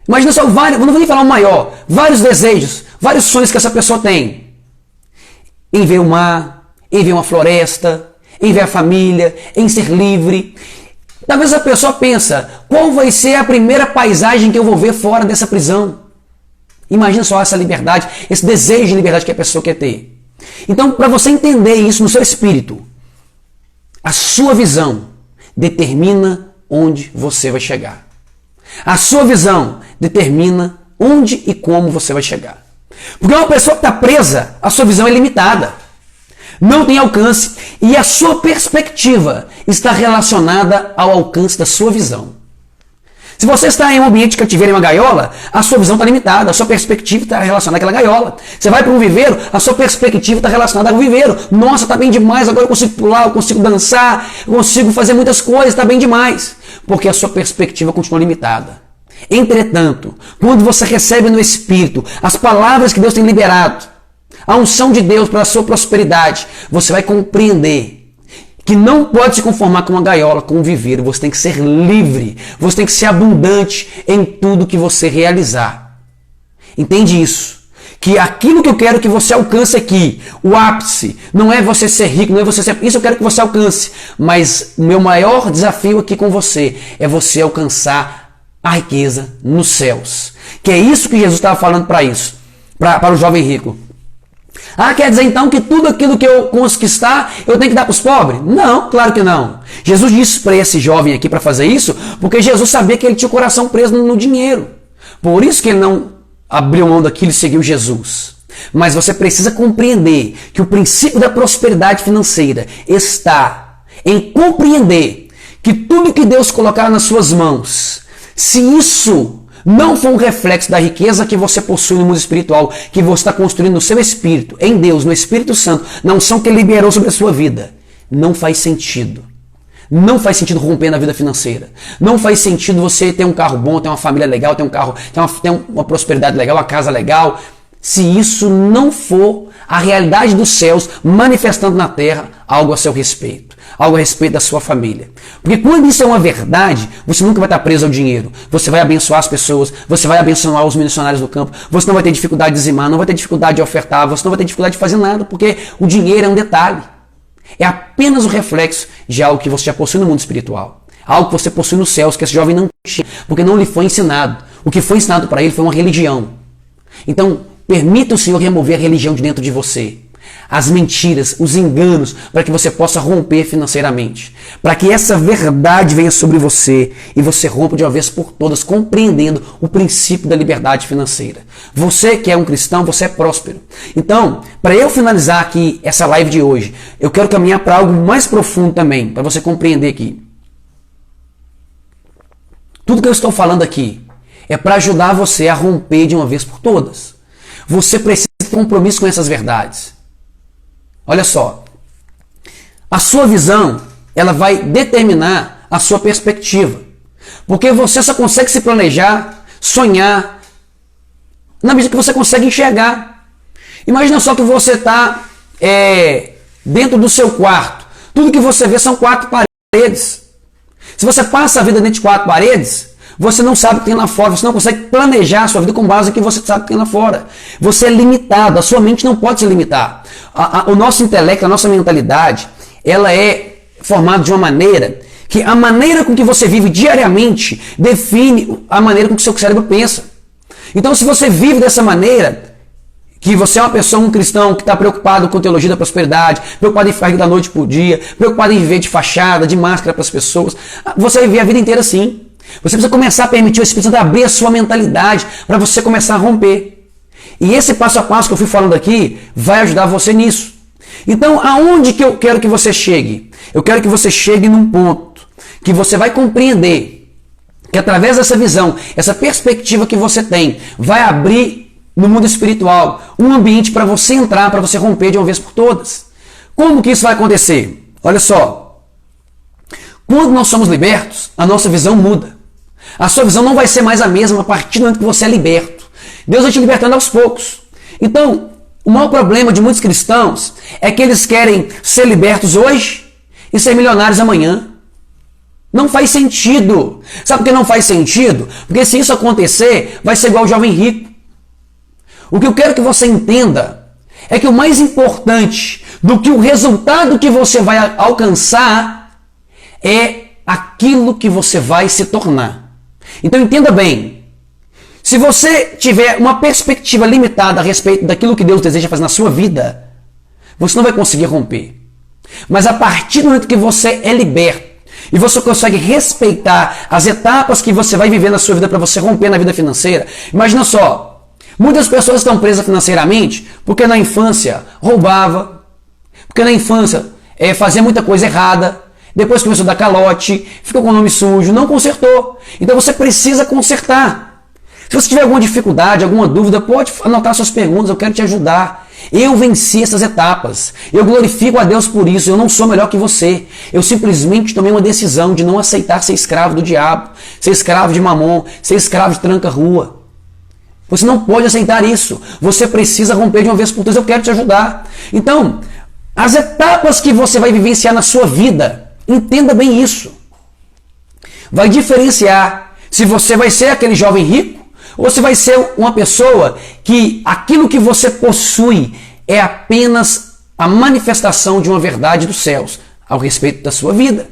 Imagina só vários, não vou nem falar o maior, vários desejos, vários sonhos que essa pessoa tem. Em ver o mar, em ver uma floresta, em ver a família, em ser livre. Talvez a pessoa pensa, qual vai ser a primeira paisagem que eu vou ver fora dessa prisão? Imagina só essa liberdade, esse desejo de liberdade que a pessoa quer ter. Então, para você entender isso no seu espírito, a sua visão determina onde você vai chegar. A sua visão determina onde e como você vai chegar. Porque uma pessoa que está presa, a sua visão é limitada. Não tem alcance e a sua perspectiva está relacionada ao alcance da sua visão. Se você está em um ambiente de cativeiro, em uma gaiola, a sua visão está limitada, a sua perspectiva está relacionada àquela gaiola. Você vai para um viveiro, a sua perspectiva está relacionada ao viveiro. Nossa, está bem demais, agora eu consigo pular, eu consigo dançar, eu consigo fazer muitas coisas, está bem demais. Porque a sua perspectiva continua limitada. Entretanto, quando você recebe no Espírito as palavras que Deus tem liberado, a unção de Deus para a sua prosperidade, você vai compreender que não pode se conformar com uma gaiola, com um viveiro. Você tem que ser livre, você tem que ser abundante em tudo que você realizar. Entende isso? Que aquilo que eu quero que você alcance aqui, o ápice, não é você ser rico, não é você ser... Isso eu quero que você alcance. Mas o meu maior desafio aqui com você é você alcançar a riqueza nos céus. Que é isso que Jesus estava falando para isso, para o jovem rico. Ah, quer dizer então que tudo aquilo que eu conquistar, eu tenho que dar para os pobres? Não, claro que não. Jesus disse para esse jovem aqui para fazer isso, porque Jesus sabia que ele tinha o coração preso no dinheiro. Por isso que ele não abriu mão daquilo e seguiu Jesus. Mas você precisa compreender que o princípio da prosperidade financeira está em compreender que tudo que Deus colocar nas suas mãos, se isso não for um reflexo da riqueza que você possui no mundo espiritual, que você está construindo no seu espírito, em Deus, no Espírito Santo, na unção que Ele liberou sobre a sua vida, não faz sentido. Não faz sentido romper na vida financeira. Não faz sentido você ter um carro bom, ter uma família legal, ter um carro, ter uma prosperidade legal, uma casa legal, se isso não for a realidade dos céus manifestando na terra algo a seu respeito, algo a respeito da sua família. Porque quando isso é uma verdade, você nunca vai estar preso ao dinheiro. Você vai abençoar as pessoas, você vai abençoar os missionários do campo, você não vai ter dificuldade de dizimar, não vai ter dificuldade de ofertar, você não vai ter dificuldade de fazer nada, porque o dinheiro é um detalhe. É apenas o reflexo de algo que você já possui no mundo espiritual. Algo que você possui nos céus, que esse jovem não tinha, porque não lhe foi ensinado. O que foi ensinado para ele foi uma religião. Então, permita o Senhor remover a religião de dentro de você. As mentiras, os enganos, para que você possa romper financeiramente. Para que essa verdade venha sobre você e você rompa de uma vez por todas, compreendendo o princípio da liberdade financeira. Você que é um cristão, você é próspero. Então, para eu finalizar aqui essa live de hoje, eu quero caminhar para algo mais profundo também, para você compreender aqui. Tudo que eu estou falando aqui é para ajudar você a romper de uma vez por todas. Você precisa ter compromisso com essas verdades. Olha só, a sua visão, ela vai determinar a sua perspectiva. Porque você só consegue se planejar, sonhar, na medida que você consegue enxergar. Imagina só que você está dentro do seu quarto. Tudo que você vê são 4 paredes. Se você passa a vida dentro de 4 paredes, você não sabe o que tem lá fora. Você não consegue planejar a sua vida com base no que você sabe que tem lá fora. Você é limitado. A sua mente não pode se limitar. O nosso intelecto, a nossa mentalidade, ela é formada de uma maneira que a maneira com que você vive diariamente define a maneira com que o seu cérebro pensa. Então, se você vive dessa maneira, que você é uma pessoa, um cristão que está preocupado com teologia da prosperidade, preocupado em ficar da noite por dia, preocupado em viver de fachada, de máscara para as pessoas, você vai viver a vida inteira assim. Você precisa começar a permitir o Espírito Santo abrir a sua mentalidade para você começar a romper. E esse passo a passo que eu fui falando aqui vai ajudar você nisso. Então, aonde que eu quero que você chegue? Eu quero que você chegue num ponto que você vai compreender que através dessa visão, essa perspectiva que você tem, vai abrir no mundo espiritual um ambiente para você entrar, para você romper de uma vez por todas. Como que isso vai acontecer? Olha só. Quando nós somos libertos, a nossa visão muda. A sua visão não vai ser mais a mesma a partir do momento que você é liberto. Deus vai te libertando aos poucos. Então, o maior problema de muitos cristãos é que eles querem ser libertos hoje e ser milionários amanhã. Não faz sentido. Sabe por que não faz sentido? Porque se isso acontecer, vai ser igual o jovem rico. O que eu quero que você entenda é que o mais importante do que o resultado que você vai alcançar é aquilo que você vai se tornar. Então entenda bem. Se você tiver uma perspectiva limitada a respeito daquilo que Deus deseja fazer na sua vida, você não vai conseguir romper. Mas a partir do momento que você é liberto, e você consegue respeitar as etapas que você vai viver na sua vida para você romper na vida financeira. Imagina só, muitas pessoas estão presas financeiramente porque na infância roubava, porque na infância fazia muita coisa errada, depois começou a dar calote, ficou com o nome sujo, não consertou. Então você precisa consertar. Se você tiver alguma dificuldade, alguma dúvida, pode anotar suas perguntas, eu quero te ajudar. Eu venci essas etapas. Eu glorifico a Deus por isso. Eu não sou melhor que você. Eu simplesmente tomei uma decisão de não aceitar ser escravo do diabo, ser escravo de mamon, ser escravo de tranca-rua. Você não pode aceitar isso. Você precisa romper de uma vez por todas. Eu quero te ajudar. Então, as etapas que você vai vivenciar na sua vida, entenda bem isso. Vai diferenciar se você vai ser aquele jovem rico ou se vai ser uma pessoa que aquilo que você possui é apenas a manifestação de uma verdade dos céus ao respeito da sua vida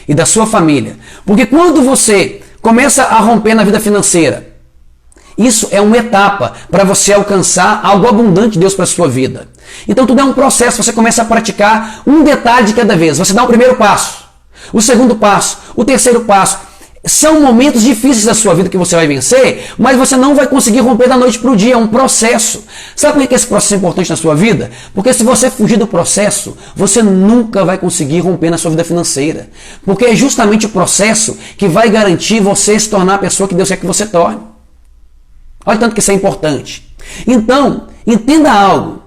e da sua família. Porque quando você começa a romper na vida financeira, isso é uma etapa para você alcançar algo abundante de Deus para a sua vida. Então tudo é um processo, você começa a praticar um detalhe de cada vez. Você dá o primeiro passo, o segundo passo, o terceiro passo. São momentos difíceis da sua vida que você vai vencer, mas você não vai conseguir romper da noite para o dia, é um processo. Sabe por que esse processo é importante na sua vida? Porque se você fugir do processo, você nunca vai conseguir romper na sua vida financeira. Porque é justamente o processo que vai garantir você se tornar a pessoa que Deus quer que você torne. Olha tanto que isso é importante. Então, entenda algo.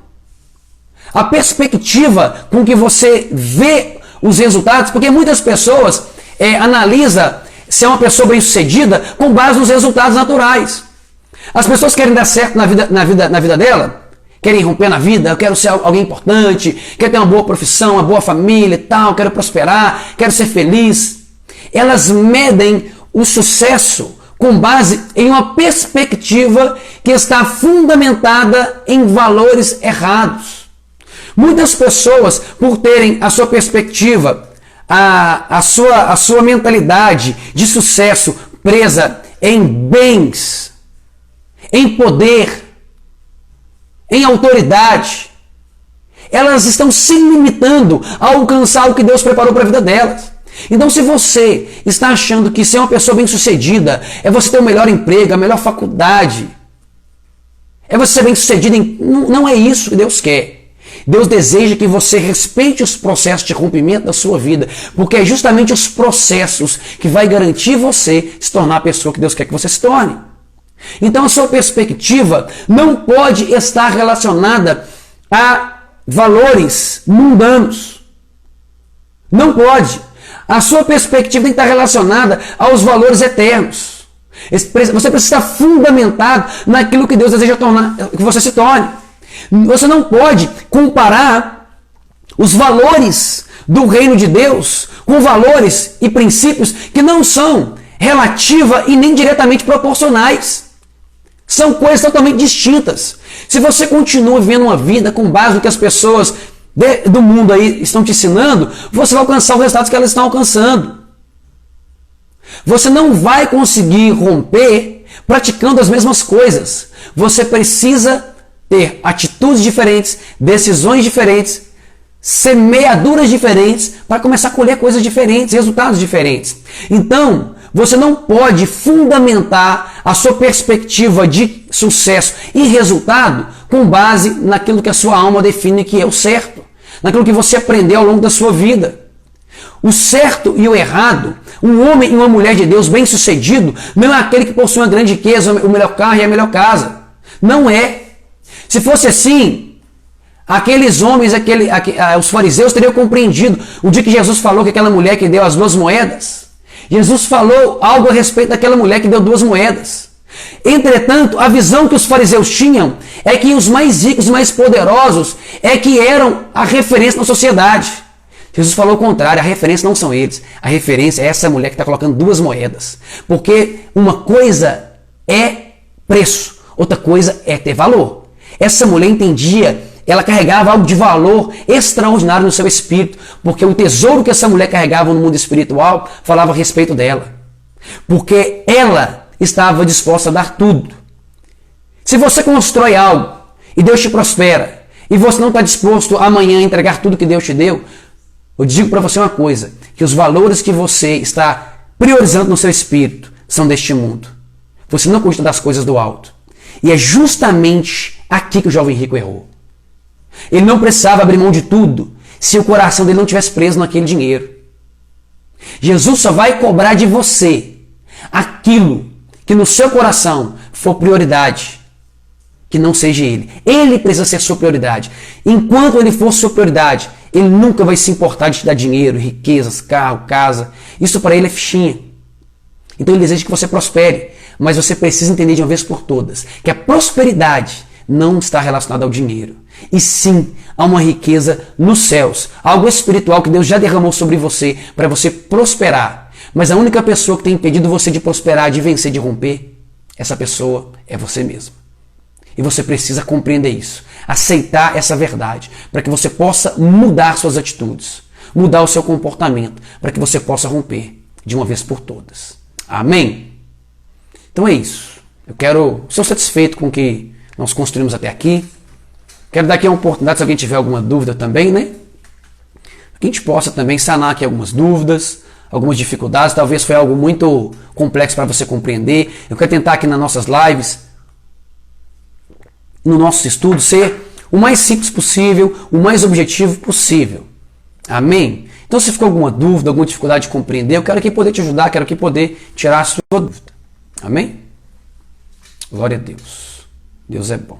A perspectiva com que você vê os resultados, porque muitas pessoas analisam se é uma pessoa bem-sucedida com base nos resultados naturais. As pessoas querem dar certo na vida dela, querem romper na vida, eu quero ser alguém importante, quero ter uma boa profissão, uma boa família e tal, quero prosperar, quero ser feliz. Elas medem o sucesso com base em uma perspectiva que está fundamentada em valores errados. Muitas pessoas, por terem a sua perspectiva, a sua mentalidade de sucesso presa em bens, em poder, em autoridade, elas estão se limitando a alcançar o que Deus preparou para a vida delas. Então, se você está achando que ser uma pessoa bem-sucedida é você ter o melhor emprego, a melhor faculdade, é você ser bem-sucedido, não é isso que Deus quer. Deus deseja que você respeite os processos de rompimento da sua vida, porque é justamente os processos que vai garantir você se tornar a pessoa que Deus quer que você se torne. Então a sua perspectiva não pode estar relacionada a valores mundanos. Não pode. A sua perspectiva tem que estar relacionada aos valores eternos. Você precisa estar fundamentado naquilo que Deus deseja que você se torne. Você não pode comparar os valores do reino de Deus com valores e princípios que não são relativa e nem diretamente proporcionais. São coisas totalmente distintas. Se você continua vivendo uma vida com base no que as pessoas do mundo aí estão te ensinando, você vai alcançar os resultados que elas estão alcançando. Você não vai conseguir romper praticando as mesmas coisas. Você precisa ter atitudes diferentes, decisões diferentes, semeaduras diferentes para começar a colher coisas diferentes, resultados diferentes. Então, você não pode fundamentar a sua perspectiva de sucesso e resultado com base naquilo que a sua alma define que é o certo, naquilo que você aprendeu ao longo da sua vida. O certo e o errado, um homem e uma mulher de Deus bem-sucedido, não é aquele que possui uma grande riqueza, o melhor carro e a melhor casa. Não é. Se fosse assim, aqueles homens, os fariseus teriam compreendido o dia que Jesus falou que aquela mulher que deu as 2 moedas. Jesus falou algo a respeito daquela mulher que deu 2 moedas. Entretanto, a visão que os fariseus tinham é que os mais ricos e mais poderosos é que eram a referência na sociedade. Jesus falou o contrário, a referência não são eles. A referência é essa mulher que está colocando 2 moedas. Porque uma coisa é preço, outra coisa é ter valor. Essa mulher entendia, ela carregava algo de valor extraordinário no seu espírito, porque o tesouro que essa mulher carregava no mundo espiritual falava a respeito dela. Porque ela estava disposta a dar tudo. Se você constrói algo e Deus te prospera, e você não está disposto amanhã a entregar tudo que Deus te deu, eu digo para você uma coisa, que os valores que você está priorizando no seu espírito são deste mundo. Você não cuida das coisas do alto. E é justamente aqui que o jovem rico errou. Ele não precisava abrir mão de tudo se o coração dele não estivesse preso naquele dinheiro. Jesus só vai cobrar de você aquilo que no seu coração for prioridade, que não seja ele. Ele precisa ser sua prioridade. Enquanto ele for sua prioridade, ele nunca vai se importar de te dar dinheiro, riquezas, carro, casa. Isso para ele é fichinha. Então ele deseja que você prospere, mas você precisa entender de uma vez por todas que a prosperidade não está relacionada ao dinheiro, e sim a uma riqueza nos céus, algo espiritual que Deus já derramou sobre você para você prosperar. Mas a única pessoa que tem impedido você de prosperar, de vencer, de romper, essa pessoa é você mesmo. E você precisa compreender isso, aceitar essa verdade, para que você possa mudar suas atitudes, mudar o seu comportamento, para que você possa romper de uma vez por todas. Amém? Então é isso. Sou satisfeito com o que nós construímos até aqui. Quero dar aqui uma oportunidade, se alguém tiver alguma dúvida também, né? Que a gente possa também sanar aqui algumas dúvidas, algumas dificuldades. Talvez foi algo muito complexo para você compreender. Eu quero tentar aqui nas nossas lives, no nosso estudo, ser o mais simples possível, o mais objetivo possível. Amém? Então, se ficou alguma dúvida, alguma dificuldade de compreender, eu quero aqui poder te ajudar, quero aqui poder tirar a sua dúvida. Amém? Glória a Deus. Deus é bom.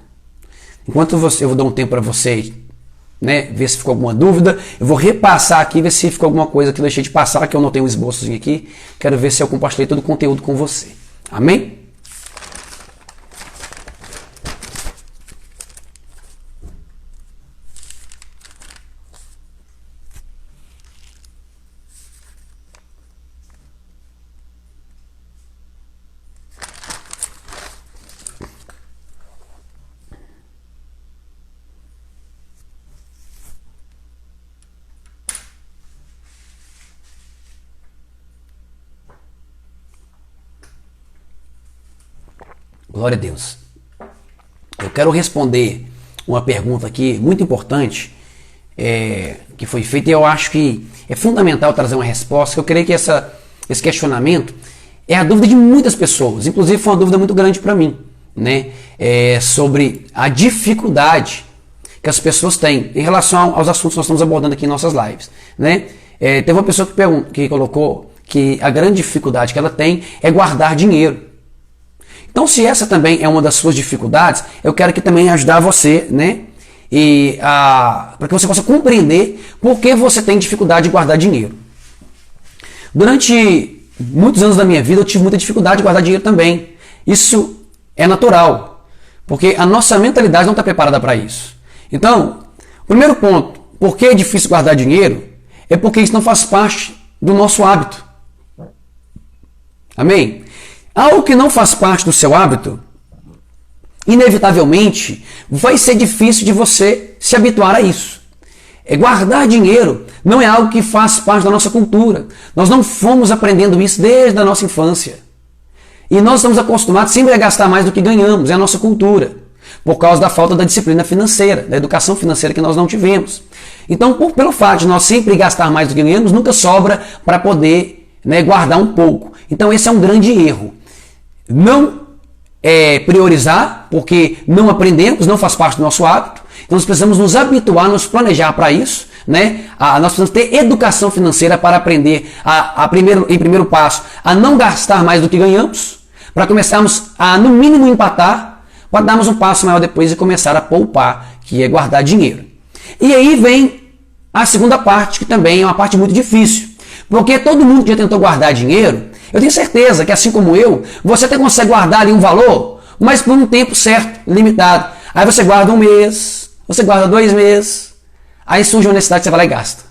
Enquanto eu vou dar um tempo para você, né, ver se ficou alguma dúvida, eu vou repassar aqui, ver se ficou alguma coisa que eu deixei de passar, que eu não tenho um esboçozinho aqui. Quero ver se eu compartilhei todo o conteúdo com você. Amém? Glória a Deus. Eu quero responder uma pergunta aqui muito importante que foi feita, e eu acho que é fundamental trazer uma resposta, que eu creio que esse questionamento é a dúvida de muitas pessoas, inclusive foi uma dúvida muito grande para mim, né? Sobre a dificuldade que as pessoas têm em relação aos assuntos que nós estamos abordando aqui em nossas lives, né? Teve uma pessoa que colocou que a grande dificuldade que ela tem é guardar dinheiro. Então Então, se essa também é uma das suas dificuldades, eu quero aqui também ajudar você, né? Para que você possa compreender por que você tem dificuldade de guardar dinheiro. Durante muitos anos da minha vida, eu tive muita dificuldade de guardar dinheiro também. Isso é natural, porque a nossa mentalidade não está preparada para isso. Então, o primeiro ponto, por que é difícil guardar dinheiro, é porque isso não faz parte do nosso hábito. Amém? Algo que não faz parte do seu hábito, inevitavelmente, vai ser difícil de você se habituar a isso. Guardar dinheiro não é algo que faz parte da nossa cultura. Nós não fomos aprendendo isso desde a nossa infância. E nós estamos acostumados sempre a gastar mais do que ganhamos, é a nossa cultura. Por causa da falta da disciplina financeira, da educação financeira que nós não tivemos. Então, pelo fato de nós sempre gastar mais do que ganhamos, nunca sobra para poder, né, guardar um pouco. Então, esse é um grande erro. Não priorizar, porque não aprendemos, não faz parte do nosso hábito. Então, nós precisamos nos habituar, nos planejar para isso. Né? Nós precisamos ter educação financeira para aprender, em primeiro passo, a não gastar mais do que ganhamos, para começarmos a, no mínimo, empatar, para darmos um passo maior depois e começar a poupar, que é guardar dinheiro. E aí vem a segunda parte, que também é uma parte muito difícil. Porque todo mundo que já tentou guardar dinheiro, eu tenho certeza que, assim como eu, você até consegue guardar ali um valor, mas por um tempo certo, limitado. Aí você guarda um mês, você guarda 2 meses, aí surge uma necessidade que você vai lá e gasta.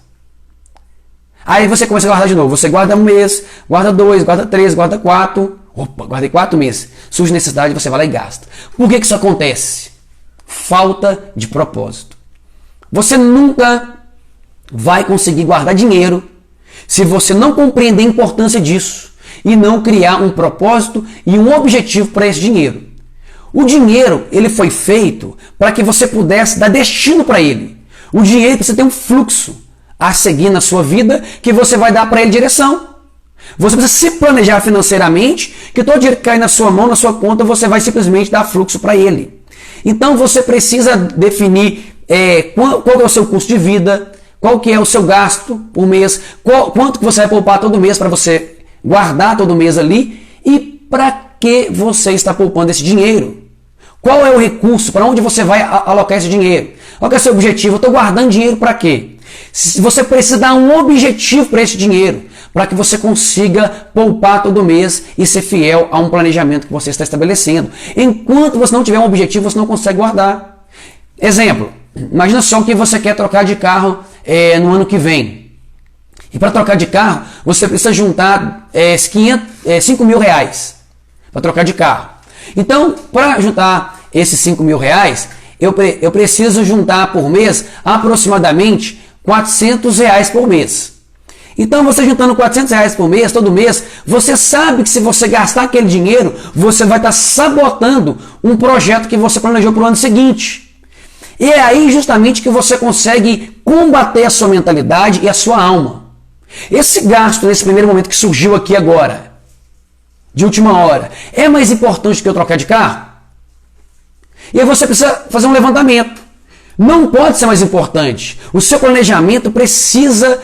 Aí você começa a guardar de novo. Você guarda um mês, guarda 2, guarda 3, guarda 4. Opa, guardei 4 meses. Surge necessidade, você vai lá e gasta. Por que isso acontece? Falta de propósito. Você nunca vai conseguir guardar dinheiro se você não compreender a importância disso e não criar um propósito e um objetivo para esse dinheiro. O dinheiro, ele foi feito para que você pudesse dar destino para ele. O dinheiro precisa ter um fluxo a seguir na sua vida que você vai dar para ele direção. Você precisa se planejar financeiramente, que todo dinheiro que cai na sua mão, na sua conta, você vai simplesmente dar fluxo para ele. Então você precisa definir qual é o seu custo de vida, qual que é o seu gasto por mês, quanto que você vai poupar todo mês para você guardar todo mês ali e para que você está poupando esse dinheiro. Qual é o recurso, para onde você vai alocar esse dinheiro? Qual que é o seu objetivo? Eu estou guardando dinheiro para quê? Você precisa dar um objetivo para esse dinheiro, para que você consiga poupar todo mês e ser fiel a um planejamento que você está estabelecendo. Enquanto você não tiver um objetivo, você não consegue guardar. Exemplo, imagina só que você quer trocar de carro no ano que vem. E para trocar de carro, você precisa juntar 5 mil reais para trocar de carro. Então, para juntar esses 5 mil reais, eu preciso juntar por mês aproximadamente 400 reais por mês. Então, você juntando 400 reais por mês, todo mês, você sabe que se você gastar aquele dinheiro, você vai estar sabotando um projeto que você planejou para o ano seguinte. E é aí justamente que você consegue combater a sua mentalidade e a sua alma. Esse gasto, nesse primeiro momento que surgiu aqui agora, de última hora, é mais importante que eu trocar de carro? E aí você precisa fazer um levantamento. Não pode ser mais importante. O seu planejamento precisa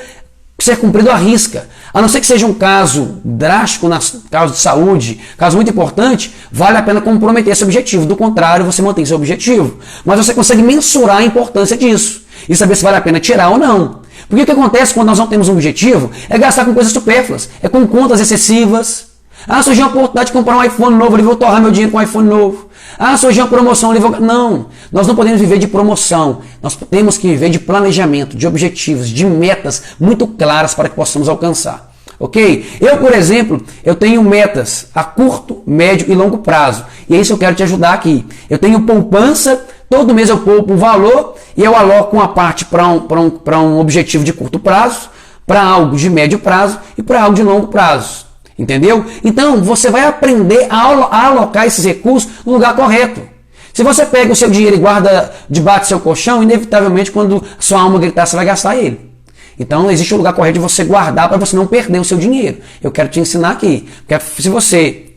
ser cumprido à risca. A não ser que seja um caso drástico, caso de saúde, caso muito importante, vale a pena comprometer esse objetivo. Do contrário, você mantém seu objetivo. Mas você consegue mensurar a importância disso e saber se vale a pena tirar ou não. Porque o que acontece quando nós não temos um objetivo é gastar com coisas supérfluas, é com contas excessivas. Surgiu uma oportunidade de comprar um iPhone novo, eu vou torrar meu dinheiro com um iPhone novo. Surgiu uma promoção, eu vou... Não, nós não podemos viver de promoção. Nós temos que viver de planejamento, de objetivos, de metas muito claras para que possamos alcançar. Ok? Eu, por exemplo, eu tenho metas a curto, médio e longo prazo. E é isso que eu quero te ajudar aqui. Eu tenho poupança, todo mês eu poupo um valor e eu aloco uma parte para um objetivo de curto prazo, para algo de médio prazo e para algo de longo prazo. Entendeu? Então, você vai aprender a alocar esses recursos no lugar correto. Se você pega o seu dinheiro e guarda debaixo do seu colchão, inevitavelmente, quando sua alma gritar, você vai gastar ele. Então, existe um lugar correto de você guardar para você não perder o seu dinheiro. Eu quero te ensinar aqui. Porque se você,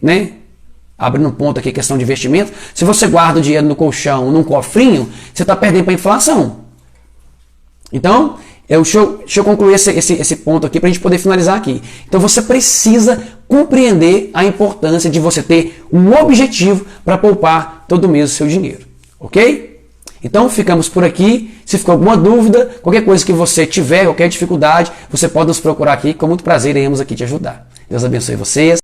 abrindo um ponto aqui, questão de investimento, se você guarda o dinheiro no colchão, num cofrinho, você está perdendo para a inflação. Então, deixa eu concluir esse ponto aqui para a gente poder finalizar aqui. Então você precisa compreender a importância de você ter um objetivo para poupar todo mês o seu dinheiro, ok? Então ficamos por aqui. Se ficou alguma dúvida, qualquer coisa que você tiver, qualquer dificuldade, você pode nos procurar aqui, com muito prazer iremos aqui te ajudar. Deus abençoe vocês.